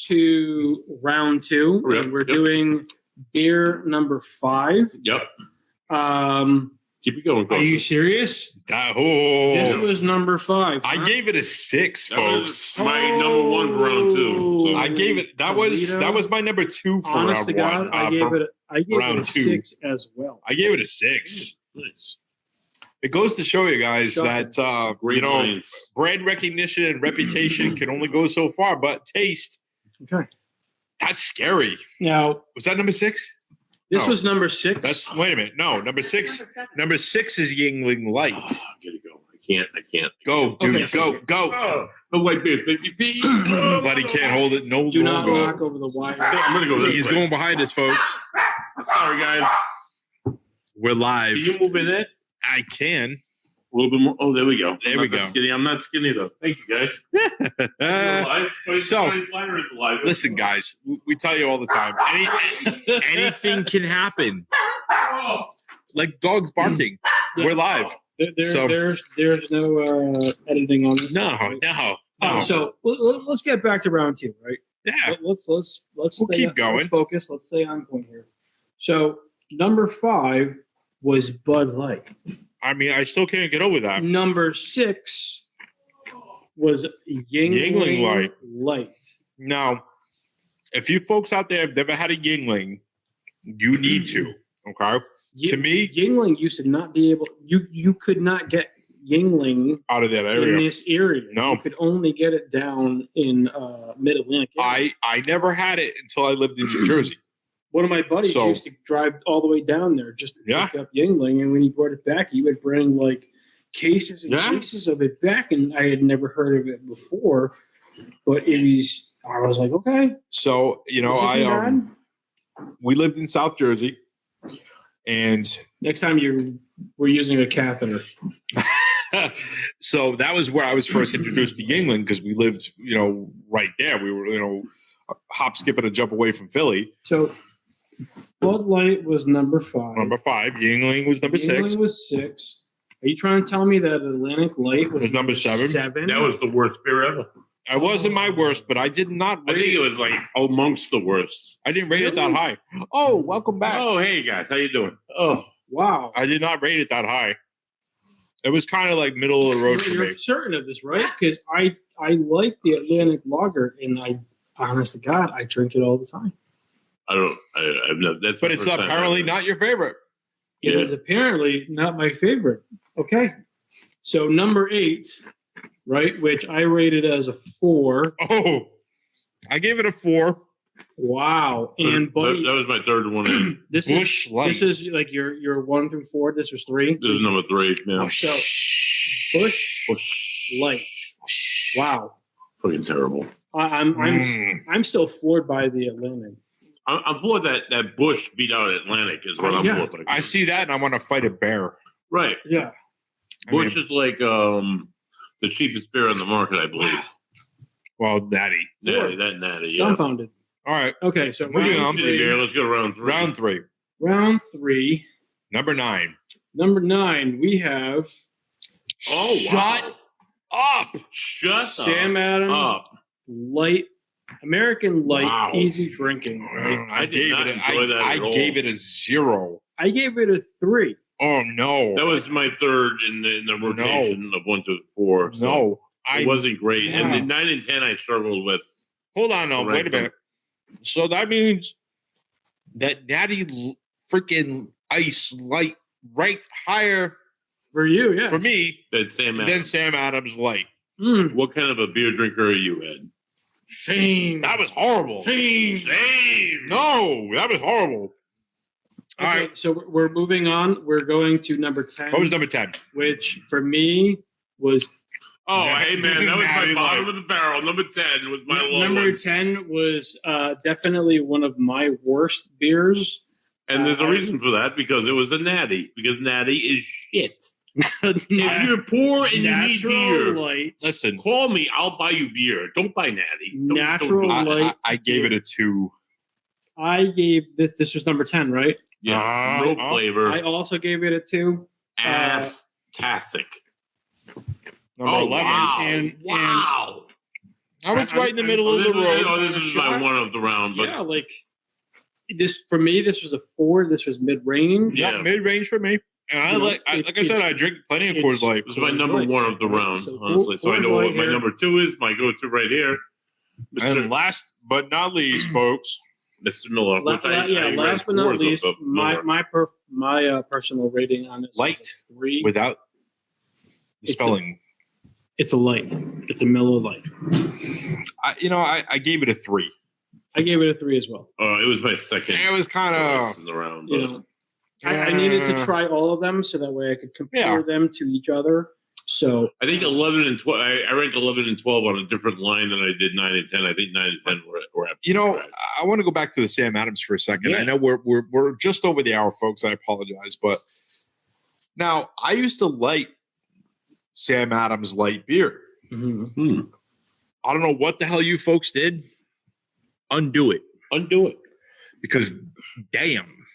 to round 2. Yep, And we're yep. doing beer number 5. Yep. Keep it going, Are you folks. serious? This Oh, was number 5. I gave it a 6, That was folks. my number 1 for round 2. So. I gave it. That was my number 2 for Honest round to God, 1. I gave it a round 2. 6 as well. I gave it a 6. Nice. It goes to show you guys Shocking. that Great you know, lines. brand recognition and reputation can only go so far, but taste, Okay. that's scary. Now, Was that number 6? this No. was number 6. That's wait a minute. No, number 6. Number 7. Number 6 is Yingling Light. Oh, I gotta go. I can't. Go, dude, Okay. go. Oh, the white beers make me pee. But he can't hold it no Do not longer. knock over the wire. I'm gonna go this He's way. going behind us, folks. Sorry, guys. We're live. Can you move in it? I can. A little bit more. Oh, there we go. There I'm we not that go. Skinny. I'm not skinny though. Thank you, guys. So, Lighter is alive. Listen, guys, we tell you all the time. Anything can happen. Oh, Like dogs barking. Yeah. We're live. So- There's no editing on this. No. So let's get back to round 2, right? Yeah. Let's We'll stay, keep going. Let's focus. Let's stay on point here. So number 5 was Bud Light. I mean, I still can't get over that. Number 6 was Yingling Yuengling Light. Light. Now, if you folks out there have never had a Yingling, you need to. Okay. To me, Yingling used to not be able. You could not get Yingling out of that in area, this area. No. You could only get it down in Mid Atlantic. I never had it until I lived in New Jersey. One of my buddies So- used to drive all the way down there just to Yeah. pick up Yingling, and when he brought it back, he would bring like cases and Yeah. cases of it back, and I had never heard of it before. But it was, I was like, okay, So this isn't bad. we lived in South Jersey. And Next time we're using a catheter. so that was where I was first introduced to Yingling because we lived, right there. We were, a hop, skip, and a jump away from Philly. So Bud Light was number 5. Number 5. Yingling was number 6. Yingling was 6. Are you trying to tell me that Atlantic Light was number 7? 7? That was the worst beer ever. I wasn't my worst, but I did not I rate think it was like amongst the worst. I didn't rate it that high. Oh, welcome back. Oh, hey guys, how you doing? Oh, Wow. I did not rate it that high. It was kind of like middle of the road for You're me. certain of this, right? Because I like the Atlantic Lager, and honest to God, I drink it all the time. I've never. That's But my it's first time apparently ever. not your favorite. It Yeah. is apparently not my favorite. Okay. So number 8, right, which I rated as a 4. Oh, I gave it a 4. Wow. And that buddy, was my third one. In. this Bush Light. is like your 1 through 4. This was 3. This is number 3. Yeah. So Bush Light. Wow. Fucking terrible. I'm still floored by the Atlantic. I'm floored that Bush beat out Atlantic is what I'm Yeah. floored by. I see that and I want to fight a bear. Right. Yeah. I Bush mean, is like the cheapest beer on the market, I believe. well, Natty. Yeah, that natty. Yeah. Dumbfounded. All right, Okay, so Moving on. round City beer. 3. Let's go round 3. round 3. Round 3. Number 9. Number 9, we have Oh, Shut wow. up. Shut Sam Adams up. Light, American Light, Wow. easy drinking. Right? I did not enjoy that I at all. gave it a 0. I gave it a 3. Oh, no. That was my third in the rotation of 1 to 4. So No. it wasn't great. And Wow. the 9 and 10 I struggled with. Hold on, no, Right. wait a minute. So that means that Natty freaking Ice Light ranked higher For you, yeah. for me That Sam than Adams. Sam Adams Light. What kind of a beer drinker are you, Ed? Shame. That was horrible. Same. No, that was horrible. All Okay, right. so we're moving on. We're going to number 10, What was number 10? which for me was Oh, hey, man. That was my Natty bottom Light. of the barrel. Number 10 was my low number one. 10 was definitely one of my worst beers. And there's a reason for that because it was a natty. Because natty is shit. If you're poor and you need Natural beer, Light. Listen, call me. I'll buy you beer. Don't buy natty. Don't Natural do it. Light. I gave it a 2. I gave this was number 10, right? Yeah, no flavor. I also gave it a 2. Ass-tastic. Number Oh, 11. wow. And- wow. I was right in the middle of the road. This is my one of the round. But Yeah, like this for me, this was a 4. This was mid range. Yeah. Yeah, mid range for me. And I You know, like I said, it's- I drink plenty of it's- Coors Light. it was my number Right. one of the rounds, So honestly. So I know Coors what my Light number 2 is. My go-to right here. And last but not least, folks, Mr. Miller. La- which la- yeah, I last ranked but not fours of least, the Miller. my personal rating on this Light is a 3. without the It's spelling. It's a light. It's a Miller Light. I gave it a 3. I gave it a 3 as well. It was my second It was kind choice of in the round. You but- know, I needed to try all of them so that way I could compare Yeah. them to each other. So I think 11 and 12. I ranked 11 and 12 on a different line than I did 9 and 10. I think 9 and 10 were I want to go back to the Sam Adams for a second. Yeah. I know we're just over the hour, folks. I apologize, but now I used to like Sam Adams light beer. mhm. I don't know what the hell you folks did. Undo it. Undo it. Because damn,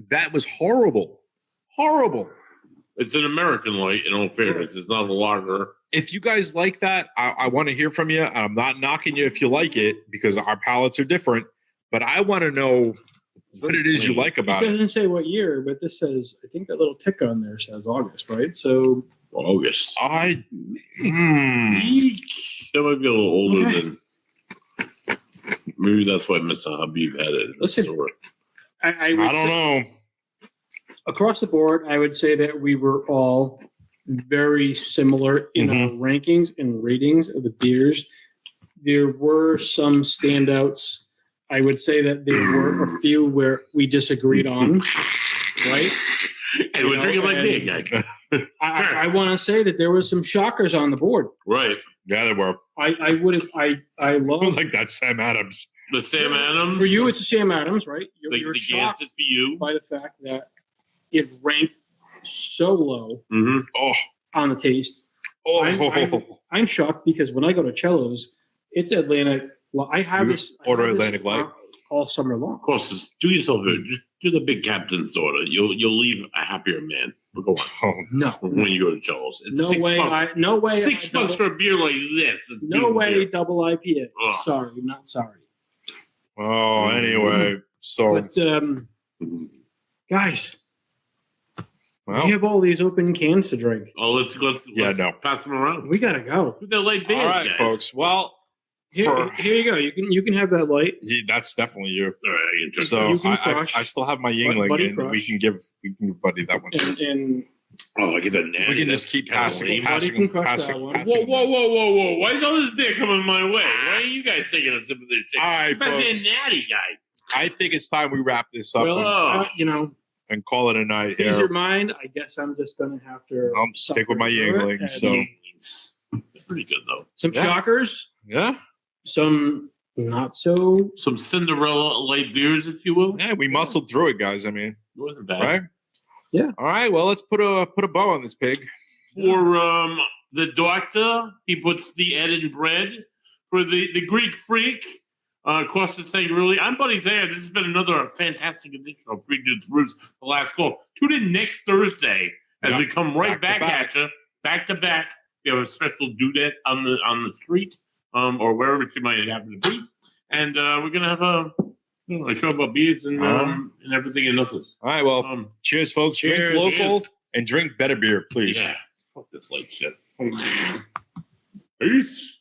that was horrible. Horrible. It's an American light, in all fairness. It's not a lager. If you guys like that, I want to hear from you. I'm not knocking you if you like it because our palates are different, but I want to know what it is you like It about it. doesn't say what year, but this says, I think that little tick on there says August, right? So August. I That might be a little older Okay. than. Maybe that's why Mr. Habib had it. Listen, I would I don't know. across the board, I would say that we were all very similar in our rankings and ratings of the beers. There were some standouts. I would say that there were a few where we disagreed on, right? Hey, we're drinking like me and- again. I want to say that there was some shockers on the board. Right. Yeah, they were. I love Like that Sam Adams. The Sam Adams. for you. It's a Sam Adams, right? Like You're the shocked Gansett for you. by the fact that it ranked so low Oh, on the taste. I'm shocked because when I go to Cello's, it's Atlantic. Well, I have You this. order I have this Atlantic Light? all summer long. Of course, just do yourself a just do the big captain's order. You'll leave a happier man. But go on. oh, No, When you go to Charles, it's no $6. way. No way. $6 double- for a beer like this. It's No good way. beer. Double IPA. Ugh. Sorry, not sorry. oh, anyway. So, But guys, well, we have all these open cans to drink. Oh, let's yeah, no. pass them around. We gotta go. Who's that light beers, All right, guys? folks. Well, Here you go. You can have that light. that's definitely you. All right, I can drink So You can I crush. still have my Yingling, Buddy and we crush. can give Buddy that one too. And Oh, I get that natty. We can just That's keep kinda passing, lame. Buddy can crush that one. Whoa, whoa, whoa, whoa, whoa! Why is all this beer coming my way? Why are you guys taking a sip of this shit? All right, Pass me folks. a natty guy. I think it's time we wrap this up well, and call it a night ease here. your mind. I guess I'm just gonna have to. I'll stick with my suffer through Yingling, it. And so- They're pretty good though. some Yeah. shockers, Yeah, some not so. Some Cinderella light beers, if you will. yeah, we muscled through it, guys. I mean, It wasn't bad. right? Yeah. All right. Well, let's put a bow on this pig. For the doctor, he puts the added bread. For the Greek freak, Costa Sangarelli, I'm Buddy there. This has been another fantastic edition of Greek Dudes Roots, the last call. Tune in next Thursday as Yep. we come right Back to back at you, back to back. We have a special dudette on the street, or wherever she might happen to be, and we're gonna have a show about beers and everything and nothing. All right. Well, cheers, folks. Cheers. Drink local Cheers. and drink better beer, please. Yeah, fuck this light shit. Peace.